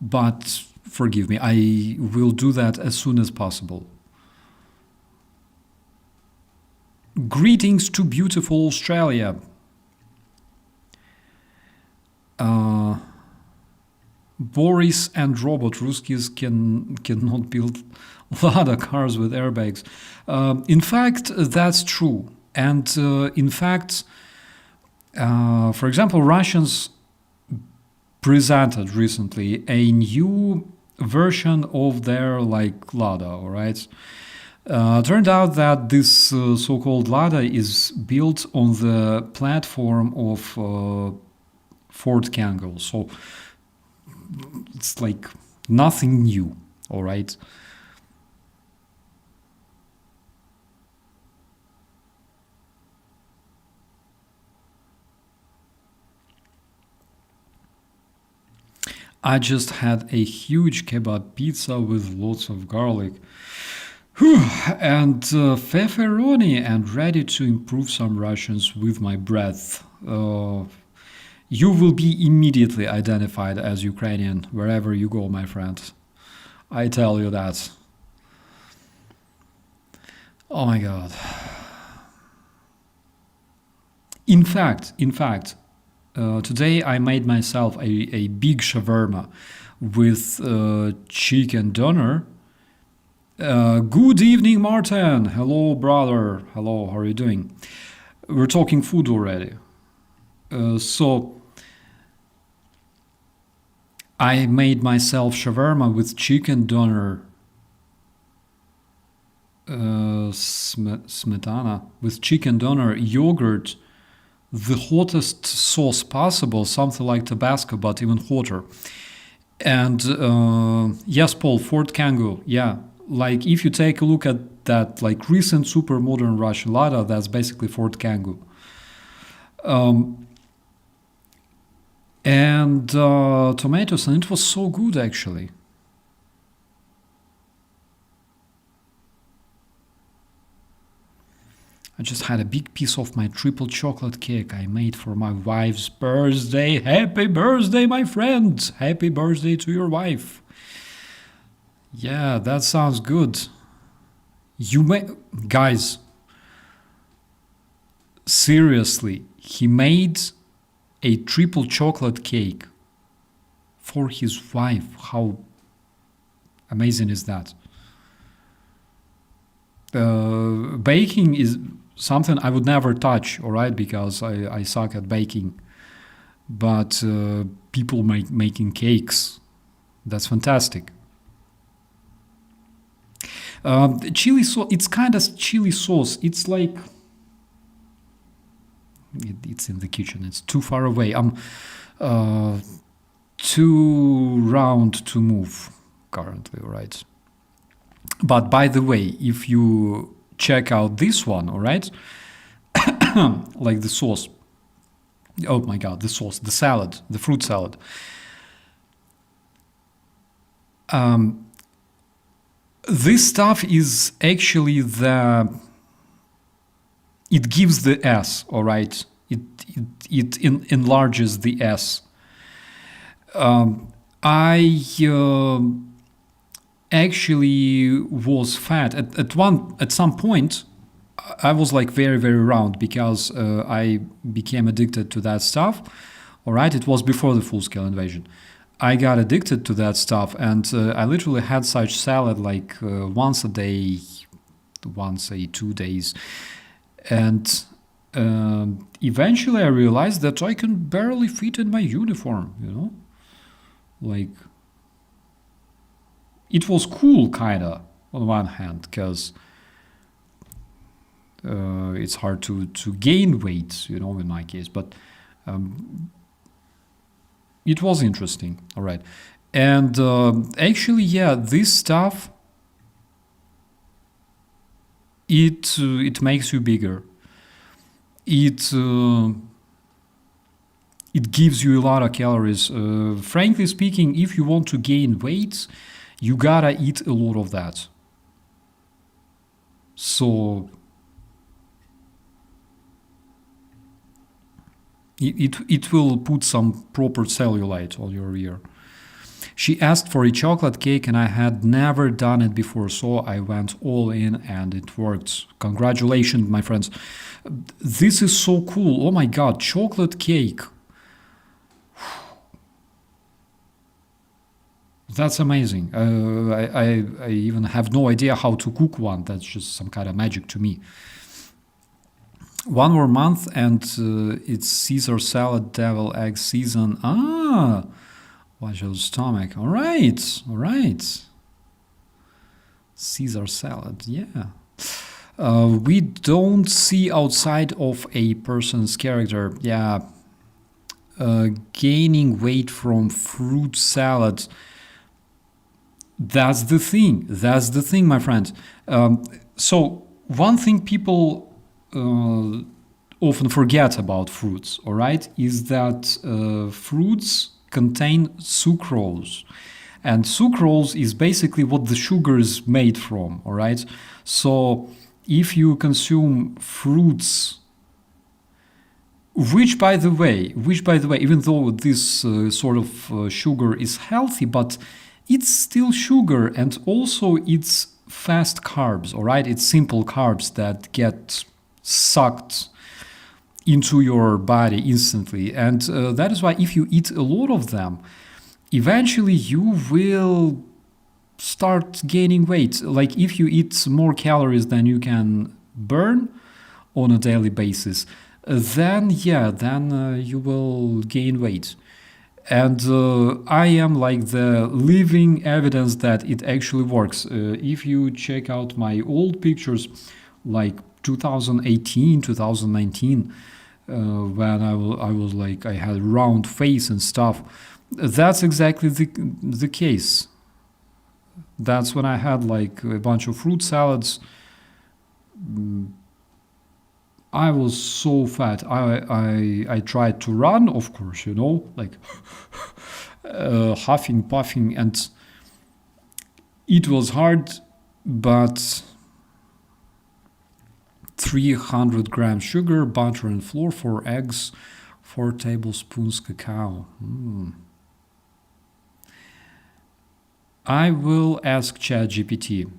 But forgive me, I will do that as soon as possible. Greetings to beautiful Australia. Boris and Robot Ruskies cannot build Lada cars with airbags. In fact, that's true. And in fact, for example, Russians presented recently a new version of their like Lada, all right? Turned out that this so-called Lada is built on the platform of Ford Kangol. So it's like nothing new, all right? I just had a huge kebab pizza with lots of garlic. Whew, and pepperoni, and ready to improve some Russians with my breath. You will be immediately identified as Ukrainian wherever you go, my friend. I tell you that. Oh my God. In fact, today I made myself a big shawarma with chicken doner. Good evening, Martin. Hello, brother. Hello, how are you doing? We're talking food already. So I made myself shawarma with chicken doner, smetana, with chicken doner, yogurt, the hottest sauce possible, something like Tabasco, but even hotter. And yes, Paul, Ford Kangoo, yeah. Like if you take a look at that like recent super modern Russian Lada, that's basically Ford Kangoo. And tomatoes, and it was so good actually. I just had a big piece of my triple chocolate cake I made for my wife's birthday. Happy birthday, my friend! Happy birthday to your wife. Yeah, that sounds good. Guys, seriously, he made a triple chocolate cake for his wife. How amazing is that? Baking is something I would never touch, all right, because I suck at baking. But people making cakes, that's fantastic. Chili sauce, it's kind of chili sauce. It's like, it's in the kitchen. It's too far away. I'm too round to move currently, right? But by the way, if you check out this one, all right, like the sauce. Oh my God, the sauce, the salad, the fruit salad. This stuff is actually it gives the S, all right? It enlarges the S. I actually was fat at some point. I was like very, very round because I became addicted to that stuff. All right, it was before the full-scale invasion. I got addicted to that stuff, and I literally had such salad like once a day, once a 2 days. And eventually I realized that I can barely fit in my uniform, you know? Like, it was cool, kinda, on one hand, because it's hard to gain weight, you know, in my case. But it was interesting, all right. And actually, yeah, this stuff, it makes you bigger. It gives you a lot of calories. Frankly speaking, if you want to gain weight, you gotta eat a lot of that. So it will put some proper cellulite on your ear. She asked for a chocolate cake and I had never done it before, so I went all in and it worked. Congratulations, my friends. This is so cool. Oh my God, chocolate cake. That's amazing. I even have no idea how to cook one. That's just some kind of magic to me. One more month and it's Caesar salad, devil egg season. Watch your stomach. All right, all right. Caesar salad, yeah. We don't see outside of a person's character. Yeah. Gaining weight from fruit salad. That's the thing. That's the thing, my friend. So one thing people often forget about fruits, all right, is that fruits contain sucrose. And sucrose is basically what the sugar is made from, all right? So if you consume fruits, which by the way, even though this sort of sugar is healthy, but it's still sugar, and also it's fast carbs, all right? It's simple carbs that get sucked into your body instantly. And that is why if you eat a lot of them, eventually you will start gaining weight. Like if you eat more calories than you can burn on a daily basis, then you will gain weight. And I am like the living evidence that it actually works. If you check out my old pictures, like 2018, 2019, when I was like, I had a round face and stuff, that's exactly the case. That's when I had like a bunch of fruit salads. I was so fat. I tried to run, of course, you know, like huffing, puffing, and it was hard, but 300 grams sugar, butter and flour, 4 eggs, 4 tablespoons cacao. I will ask ChatGPT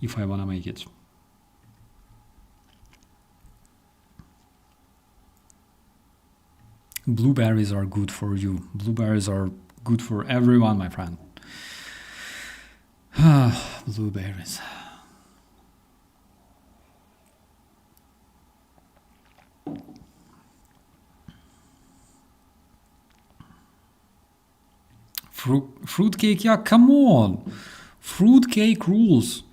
if I want to make it. Blueberries are good for you. Blueberries are good for everyone, my friend. Blueberries. Fruitcake, yeah, come on. Fruitcake rules.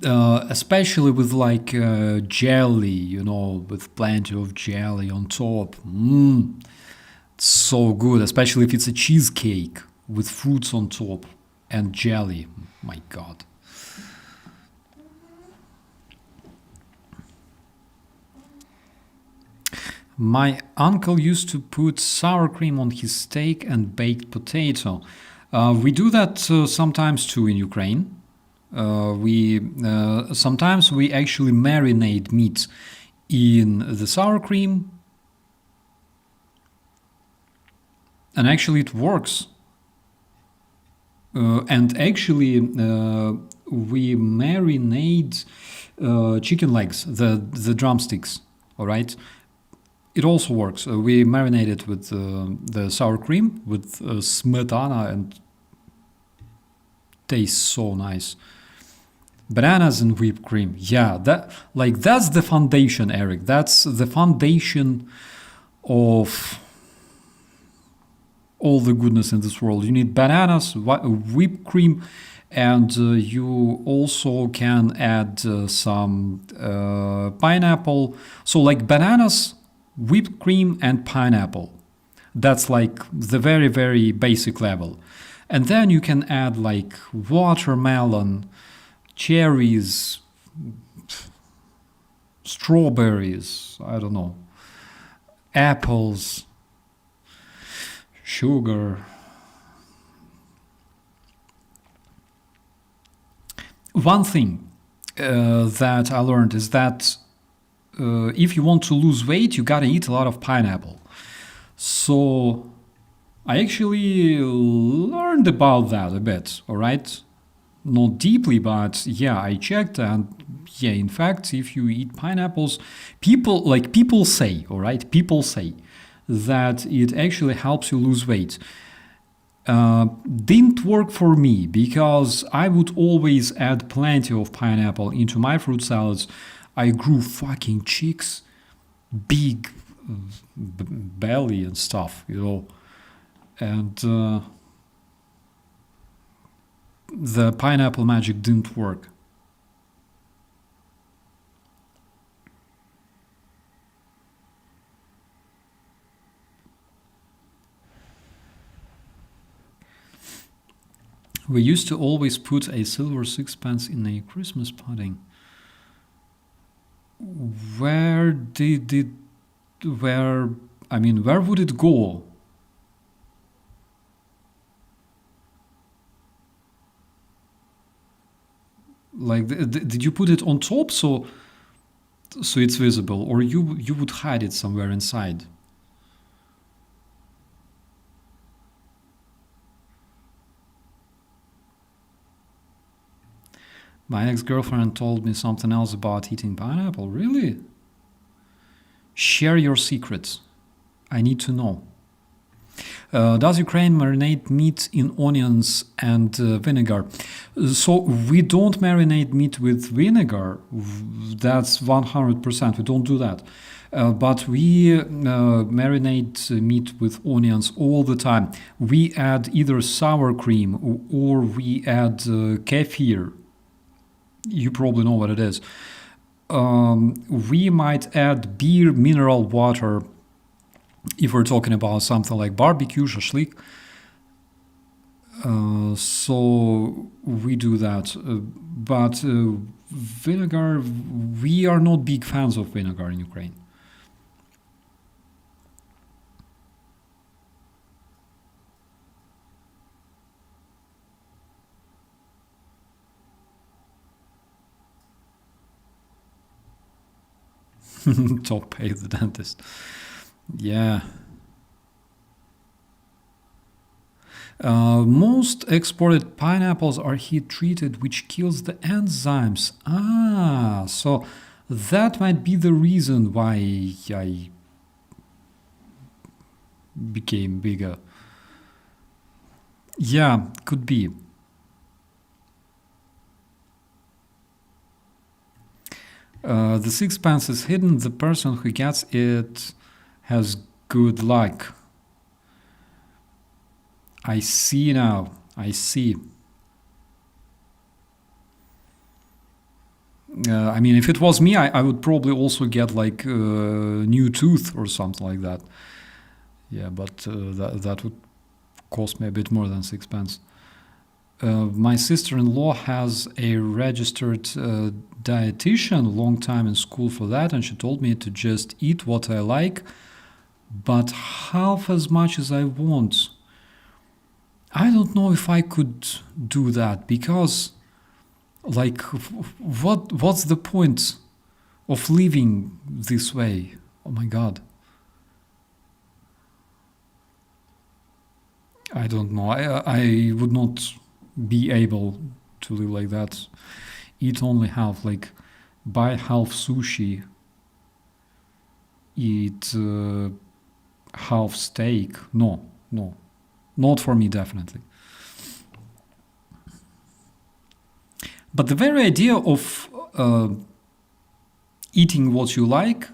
Especially with like jelly, you know, with plenty of jelly on top. It's so good, especially if it's a cheesecake with fruits on top and jelly. My God. My uncle used to put sour cream on his steak and baked potato. We do that sometimes too in Ukraine. Sometimes we actually marinate meat in the sour cream, and actually it works. And actually, we marinate chicken legs, the drumsticks. All right. It also works. We marinate it with the sour cream, with smetana, and tastes so nice. Bananas and whipped cream. Yeah, that's the foundation, Eric. That's the foundation of all the goodness in this world. You need bananas, whipped cream, and you also can add some pineapple. So like bananas, whipped cream, and pineapple. That's like the very, very basic level. And then you can add like watermelon, cherries, strawberries, I don't know, apples, sugar. One thing that I learned is that if you want to lose weight, you gotta eat a lot of pineapple. So I actually learned about that a bit, all right? Not deeply, but yeah, I checked, and yeah, in fact, if you eat pineapples, people say, all right, people say that it actually helps you lose weight. Didn't work for me because I would always add plenty of pineapple into my fruit salads. I grew fucking cheeks, big belly and stuff, you know, and the pineapple magic didn't work. We used to always put a silver sixpence in a Christmas pudding. Where would it go? Like, did you put it on top so it's visible, or you would hide it somewhere inside? My ex-girlfriend told me something else about eating pineapple. Really? Share your secrets. I need to know. Does Ukraine marinate meat in onions and vinegar? So we don't marinate meat with vinegar. That's 100%. We don't do that. But we marinate meat with onions all the time. We add either sour cream or we add kefir. You probably know what it is. We might add beer, mineral water, if we're talking about something like barbecue, shashlik. So we do that. But vinegar, we are not big fans of vinegar in Ukraine. Top pay the dentist. Yeah. Most exported pineapples are heat treated, which kills the enzymes. Ah, so that might be the reason why I became bigger. Yeah, could be. The sixpence is hidden. The person who gets it has good luck. I see now. I see. I mean, if it was me, I would probably also get like a new tooth or something like that. Yeah, but that would cost me a bit more than sixpence. My sister-in-law has a registered dietitian, long time in school for that, and she told me to just eat what I like, but half as much as I want. I don't know if I could do that, because like what's the point of living this way? Oh my god. I don't know. I would not be able to live like that. Eat only half, like buy half sushi, eat half steak. No, not for me, definitely. But the very idea of eating what you like,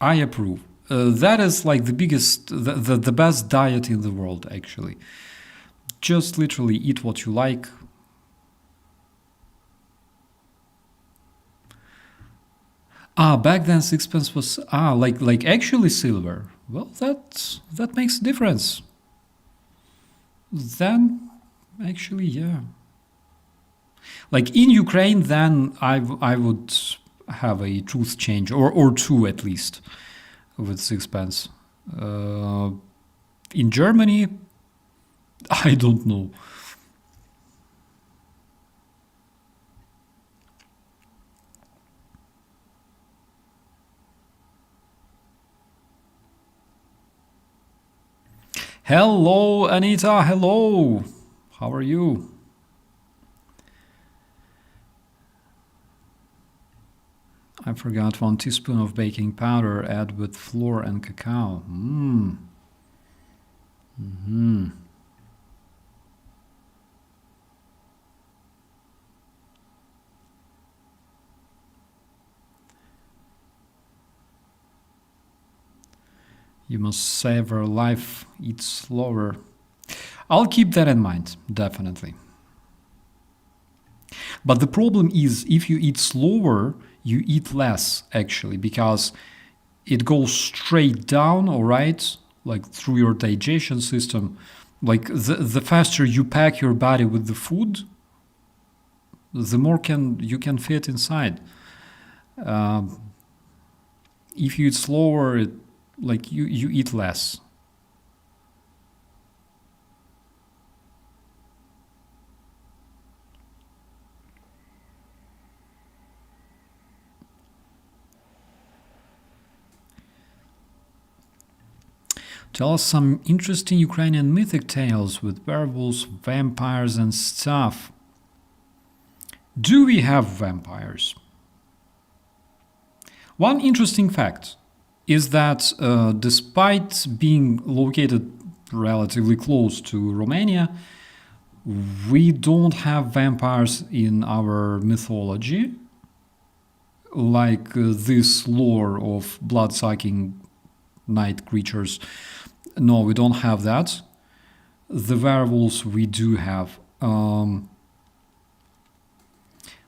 I approve. That is like the biggest, the best diet in the world, actually. Just literally eat what you like. Back then sixpence was like actually silver. Well, that makes a difference. Then, actually, yeah. Like in Ukraine, then I would have a tooth change or two at least with sixpence. In Germany, I don't know. Hello, Anita. Hello. How are you? I forgot 1 teaspoon of baking powder. Add with flour and cacao. You must savor life. Eat slower. I'll keep that in mind, definitely. But the problem is, if you eat slower, you eat less, actually, because it goes straight down, all right, like through your digestion system. Like the faster you pack your body with the food, the more you can fit inside. If you eat slower, like you eat less. Tell us some interesting Ukrainian mythic tales with werewolves, vampires, and stuff. Do we have vampires? One interesting fact is that despite being located relatively close to Romania, we don't have vampires in our mythology, like this lore of blood-sucking night creatures. No, we don't have that. The werewolves we do have.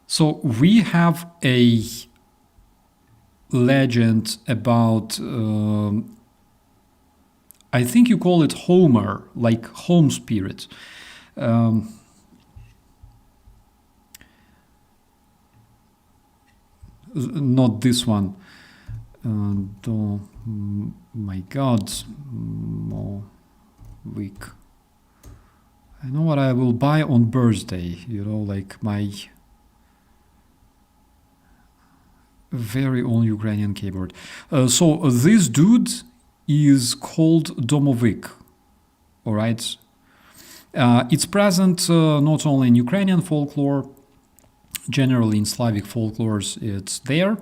So we have a legend about, I think you call it Homer, like home spirit. Not this one. My God, more weak. I know what I will buy on birthday. You know, like my Very old Ukrainian keyboard. So this dude is called Domovik. All right. It's present not only in Ukrainian folklore, generally in Slavic folklores, it's there.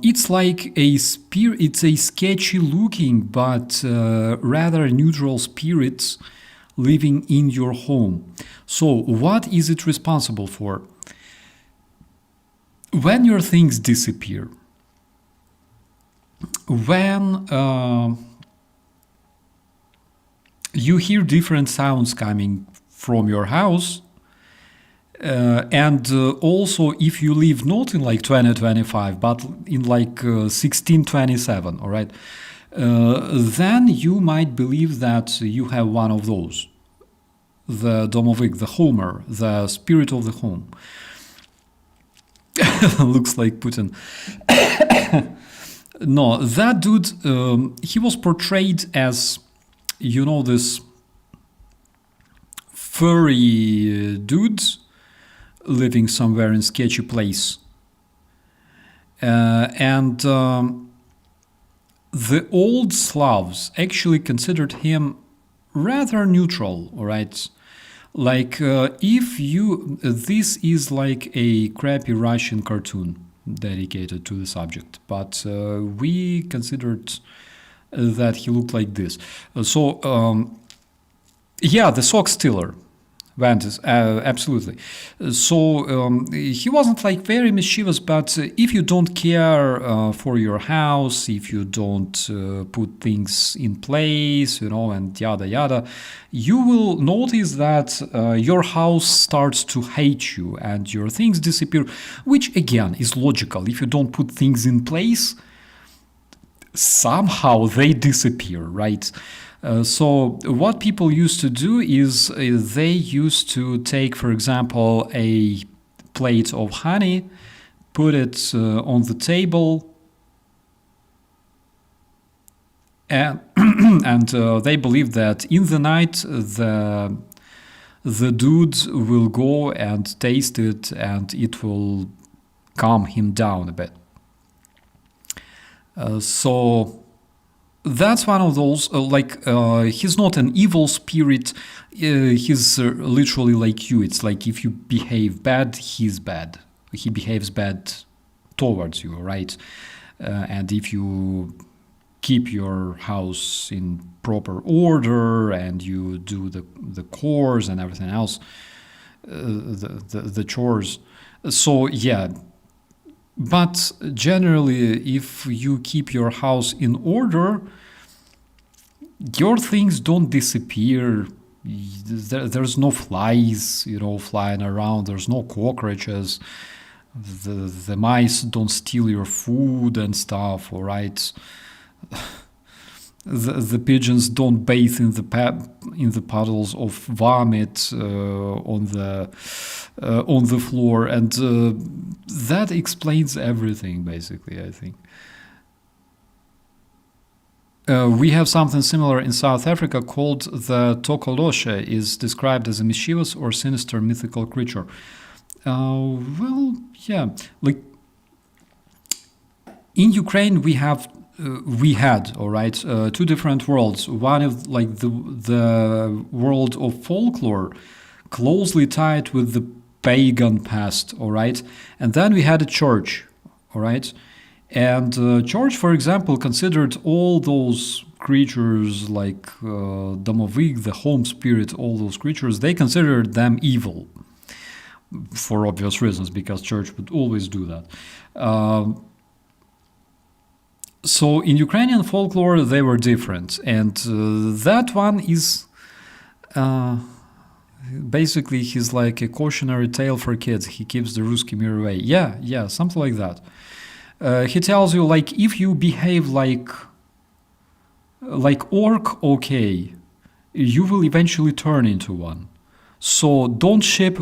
It's like a spirit. It's a sketchy-looking but rather neutral spirit living in your home. So, what is it responsible for? When your things disappear, when you hear different sounds coming from your house, and also if you live not in like 2025 but in like 1627, all right, then you might believe that you have one of those, the domovik, the homer, the spirit of the home. Looks like Putin. No, that dude, he was portrayed as, this furry dude living somewhere in sketchy place. And the old Slavs actually considered him rather neutral, all right? Like, this is like a crappy Russian cartoon dedicated to the subject, but we considered that he looked like this. The sock stealer. Vantis, absolutely. So he wasn't like very mischievous, but if you don't care for your house, if you don't put things in place, and yada yada, you will notice that your house starts to hate you and your things disappear, which again is logical. If you don't put things in place, somehow they disappear, right? So what people used to do is they used to take, for example, a plate of honey, put it on the table, and they believed that in the night the dude will go and taste it and it will calm him down a bit. So that's one of those, he's not an evil spirit, he's literally like you. It's like if you behave bad, he's bad. He behaves bad towards you, right? And if you keep your house in proper order and you do the chores and everything else, the chores. So, yeah. But generally, if you keep your house in order, your things don't disappear. There's no flies, flying around. There's no cockroaches. The mice don't steal your food and stuff, all right? The pigeons don't bathe in the puddles of vomit on the floor, and that explains everything, basically, I think. We have something similar in South Africa called the Tokoloshe, is described as a mischievous or sinister mythical creature. Well, yeah, like in Ukraine we had, all right, two different worlds. One of like the world of folklore, closely tied with the pagan past, all right, and then we had a church, all right, and church, for example, considered all those creatures like Domovik, the home spirit, all those creatures, they considered them evil for obvious reasons, because church would always do that. So in Ukrainian folklore, they were different, and that one is basically he's like a cautionary tale for kids. He keeps the Ruski Mir away. Yeah, something like that. He tells you, like, if you behave like orc, okay, you will eventually turn into one. So don't shit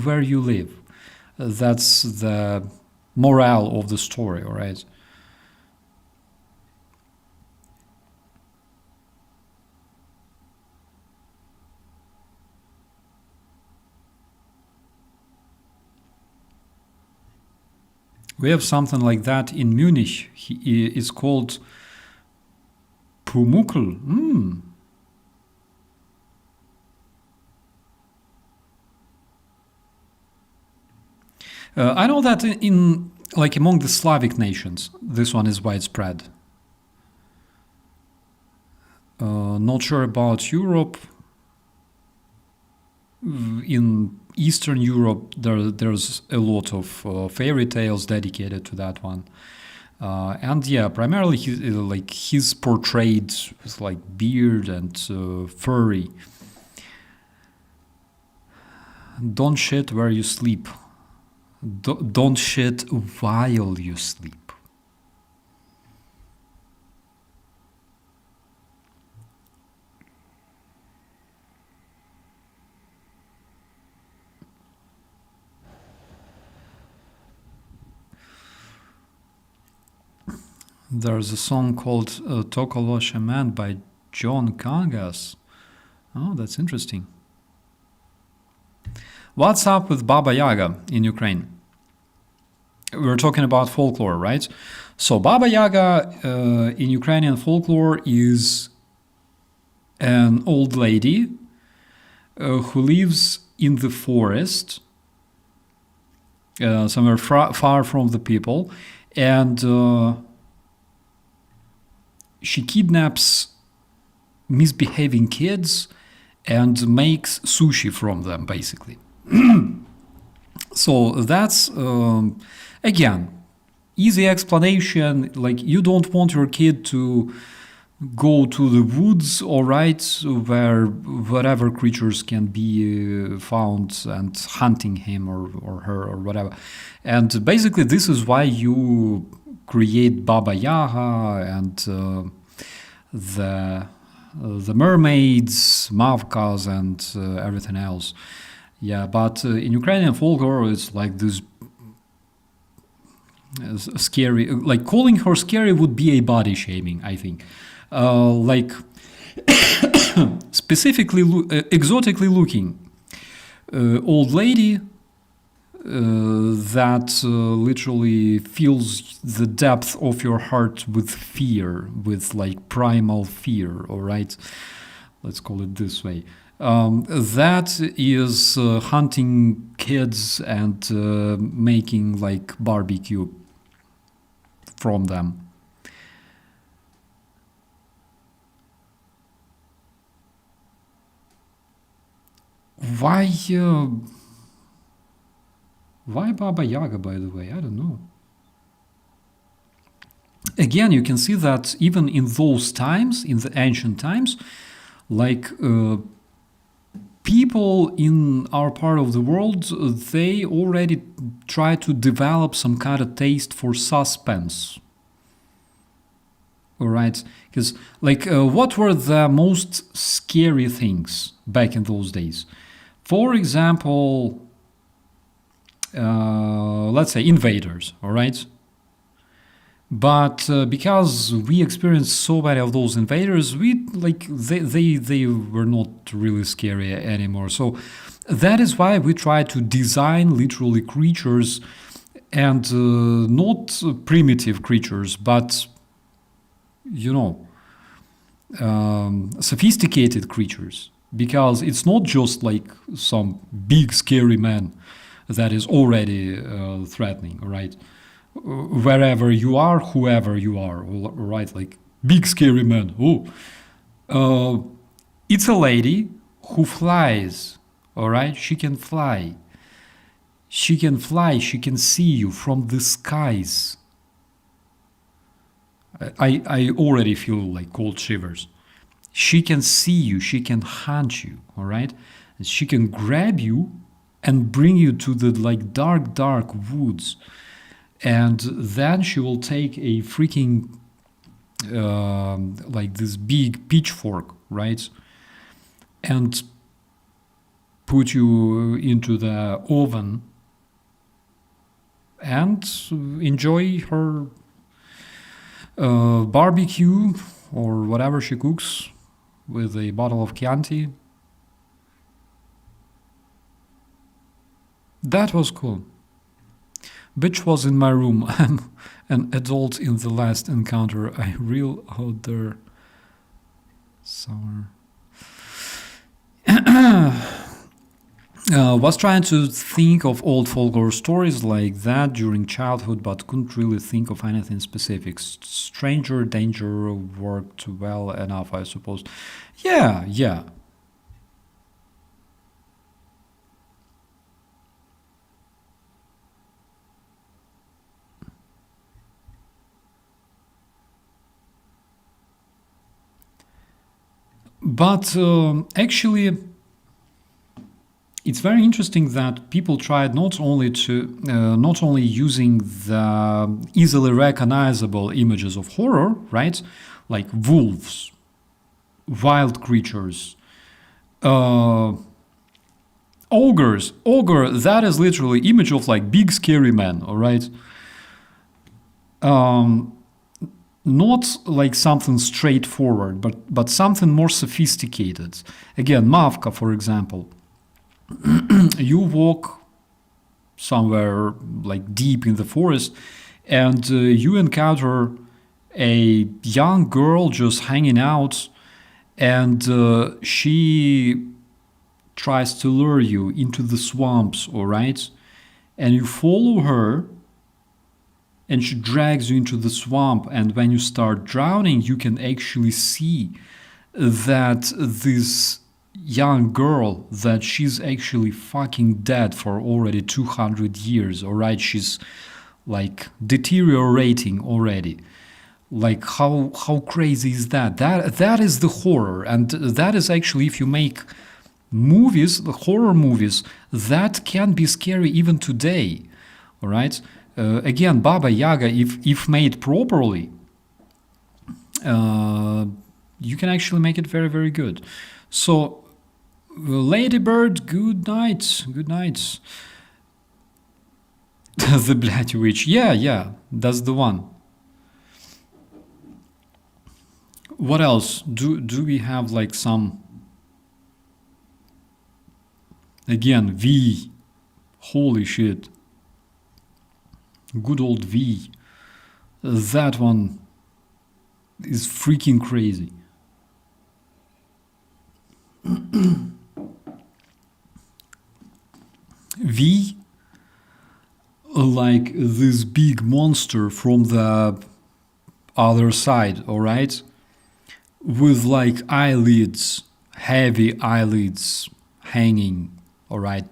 where you live. That's the morale of the story, all right? We have something like that in Munich. It's called Pumuckl. I know that in like among the Slavic nations, this one is widespread. Not sure about Europe. In Eastern Europe, there's a lot of fairy tales dedicated to that one. And yeah, primarily he's portrayed with like beard and furry. Don't shit where you sleep. Don't shit while you sleep. There's a song called Tokolo Shaman by John Kangas. Oh, that's interesting. What's up with Baba Yaga in Ukraine? We're talking about folklore, right? So Baba Yaga in Ukrainian folklore is an old lady who lives in the forest, somewhere far from the people, and she kidnaps misbehaving kids and makes sushi from them, basically. So that's, again, easy explanation. Like, you don't want your kid to go to the woods, all right, where whatever creatures can be found and hunting him or her or whatever. And basically, this is why you create Baba Yaga and the mermaids, mavkas, and everything else. Yeah, but in Ukrainian folklore, it's like this scary. Like, calling her scary would be a body shaming, I think. Like specifically exotically looking old lady that literally fills the depth of your heart with fear, with like primal fear, all right? Let's call it this way. That is hunting kids and making like barbecue from them. Why Baba Yaga, by the way? I don't know. Again, you can see that even in those times, in the ancient times, like people in our part of the world, they already try to develop some kind of taste for suspense. All right, because like what were the most scary things back in those days? For example, let's say invaders, all right? But because we experienced so many of those invaders, they were not really scary anymore. So that is why we try to design literally creatures, and not primitive creatures, but sophisticated creatures. Because it's not just like some big scary man that is already threatening, right? Wherever you are, whoever you are, right? Like big scary man. It's a lady who flies, all right? She can fly. She can fly. She can see you from the skies. I already feel like cold shivers. She can see you, she can hunt you, all right? And she can grab you and bring you to the like dark woods. And then she will take a freaking like this big pitchfork, right? And put you into the oven and enjoy her barbecue or whatever she cooks with a bottle of Chianti. That was cool. Bitch was in my room. I'm an adult in the last encounter. I real out there. Summer. Was trying to think of old folklore stories like that during childhood, but couldn't really think of anything specific. Stranger danger worked well enough, I suppose. Yeah, yeah. But actually, it's very interesting that people tried not only using the easily recognizable images of horror, right, like wolves, wild creatures, ogres. Ogre, that is literally image of like big scary man. All right. Not like something straightforward, but something more sophisticated. Again, Mavka, for example. You walk somewhere like deep in the forest, and you encounter a young girl just hanging out, and she tries to lure you into the swamps, all right? And you follow her, and she drags you into the swamp, and when you start drowning, you can actually see that this young girl, that she's actually fucking dead for already 200 years, all right? She's like deteriorating already. Like how crazy is that? That is the horror, and that is actually, if you make movies, the horror movies, that can be scary even today, all right? Again, Baba Yaga, if made properly, you can actually make it very, very good. So, Ladybird, good night, good night. The Bloody Witch, yeah, that's the one. What else? Do we have like some? Again, V. Holy shit. Good old V. That one is freaking crazy. V, like this big monster from the other side, all right? With like eyelids, heavy eyelids hanging, all right?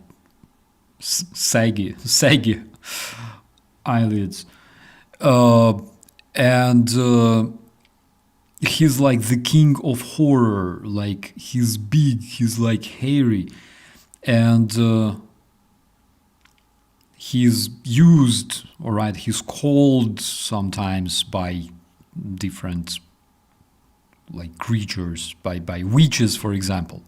Saggy eyelids. And he's like the king of horror. Like he's big, he's like hairy, and he's used, all right, he's called sometimes by different like creatures, by witches, for example.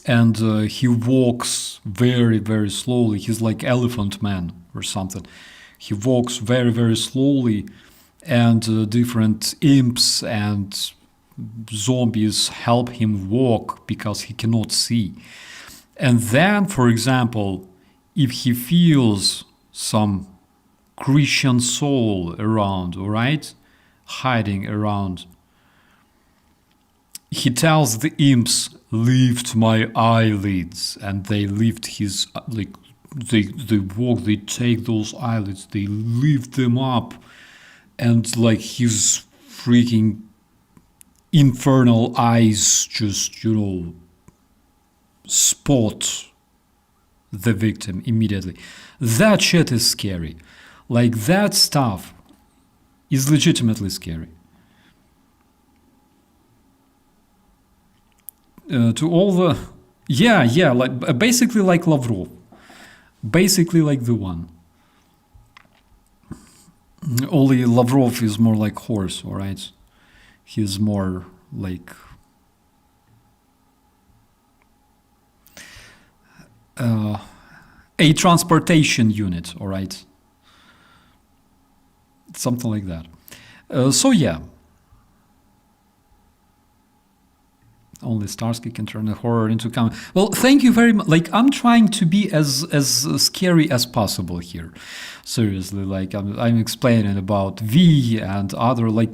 And he walks very, very slowly. He's like Elephant Man or something. He walks very, very slowly, and different imps and zombies help him walk because he cannot see. And then, for example, if he feels some Christian soul around, all right, hiding around, he tells the imps, lift my eyelids, and they lift his, like, they walk, they take those eyelids, they lift them up, and like his freaking infernal eyes just, spot the victim immediately. That shit is scary. Like that stuff is legitimately scary. To all the, yeah, like basically like Lavrov, basically like the one. Only Lavrov is more like horse, all right? He's more like a transportation unit, all right? Something like that. So yeah. Only Starsky can turn a horror into comedy. Well, thank you very much. Like, I'm trying to be as scary as possible here. Seriously, like I'm explaining about V and other like.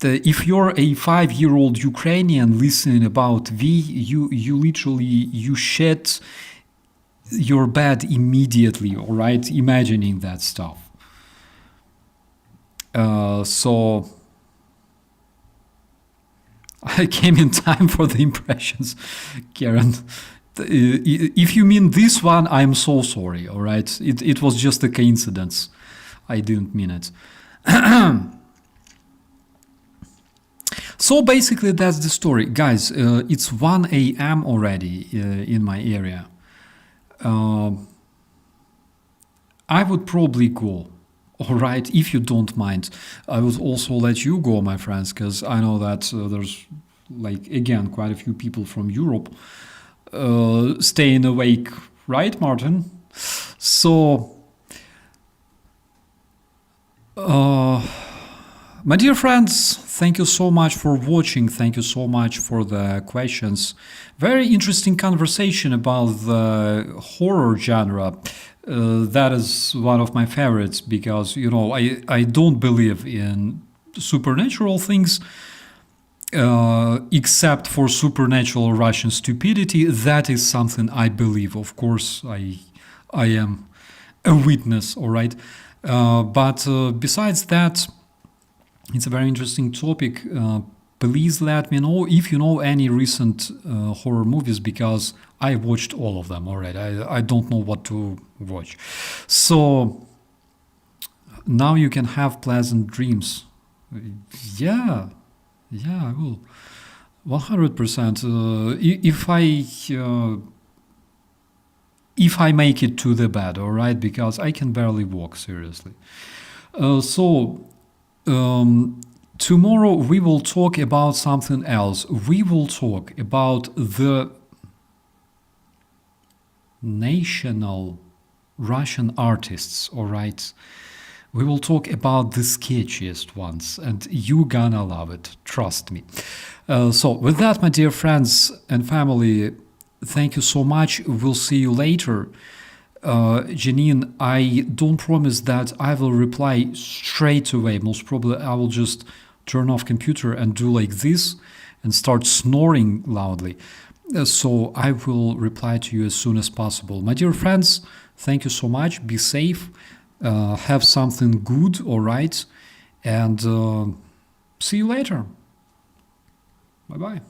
If you're a 5-year-old Ukrainian listening about V, you literally you shed your bed immediately. All right, imagining that stuff. So. I came in time for the impressions, Karen. If you mean this one, I'm so sorry, all right? It was just a coincidence. I didn't mean it. So basically, that's the story. Guys, it's 1 a.m. already in my area. I would probably go. All right, if you don't mind, I would also let you go, my friends, because I know that there's, like, again, quite a few people from Europe staying awake, right, Martin? So, my dear friends, thank you so much for watching. Thank you so much for the questions. Very interesting conversation about the horror genre. That is one of my favorites because, you know, I don't believe in supernatural things except for supernatural Russian stupidity. That is something I believe. Of course, I am a witness, all right? But besides that, it's a very interesting topic. Please let me know if you know any recent horror movies because I watched all of them already. I don't know what to watch. So now you can have pleasant dreams. Yeah, I will. 100%. If I make it to the bed, all right, because I can barely walk, seriously. Tomorrow we will talk about something else. We will talk about the national Russian artists, all right? We will talk about the sketchiest ones, and you're gonna love it, trust me. So with that, my dear friends and family, thank you so much. We'll see you later. Janine, I don't promise that I will reply straight away. Most probably I will just turn off computer and do like this and start snoring loudly. So I will reply to you as soon as possible. My dear friends, thank you so much. Be safe. Have something good, all right? And see you later. Bye-bye.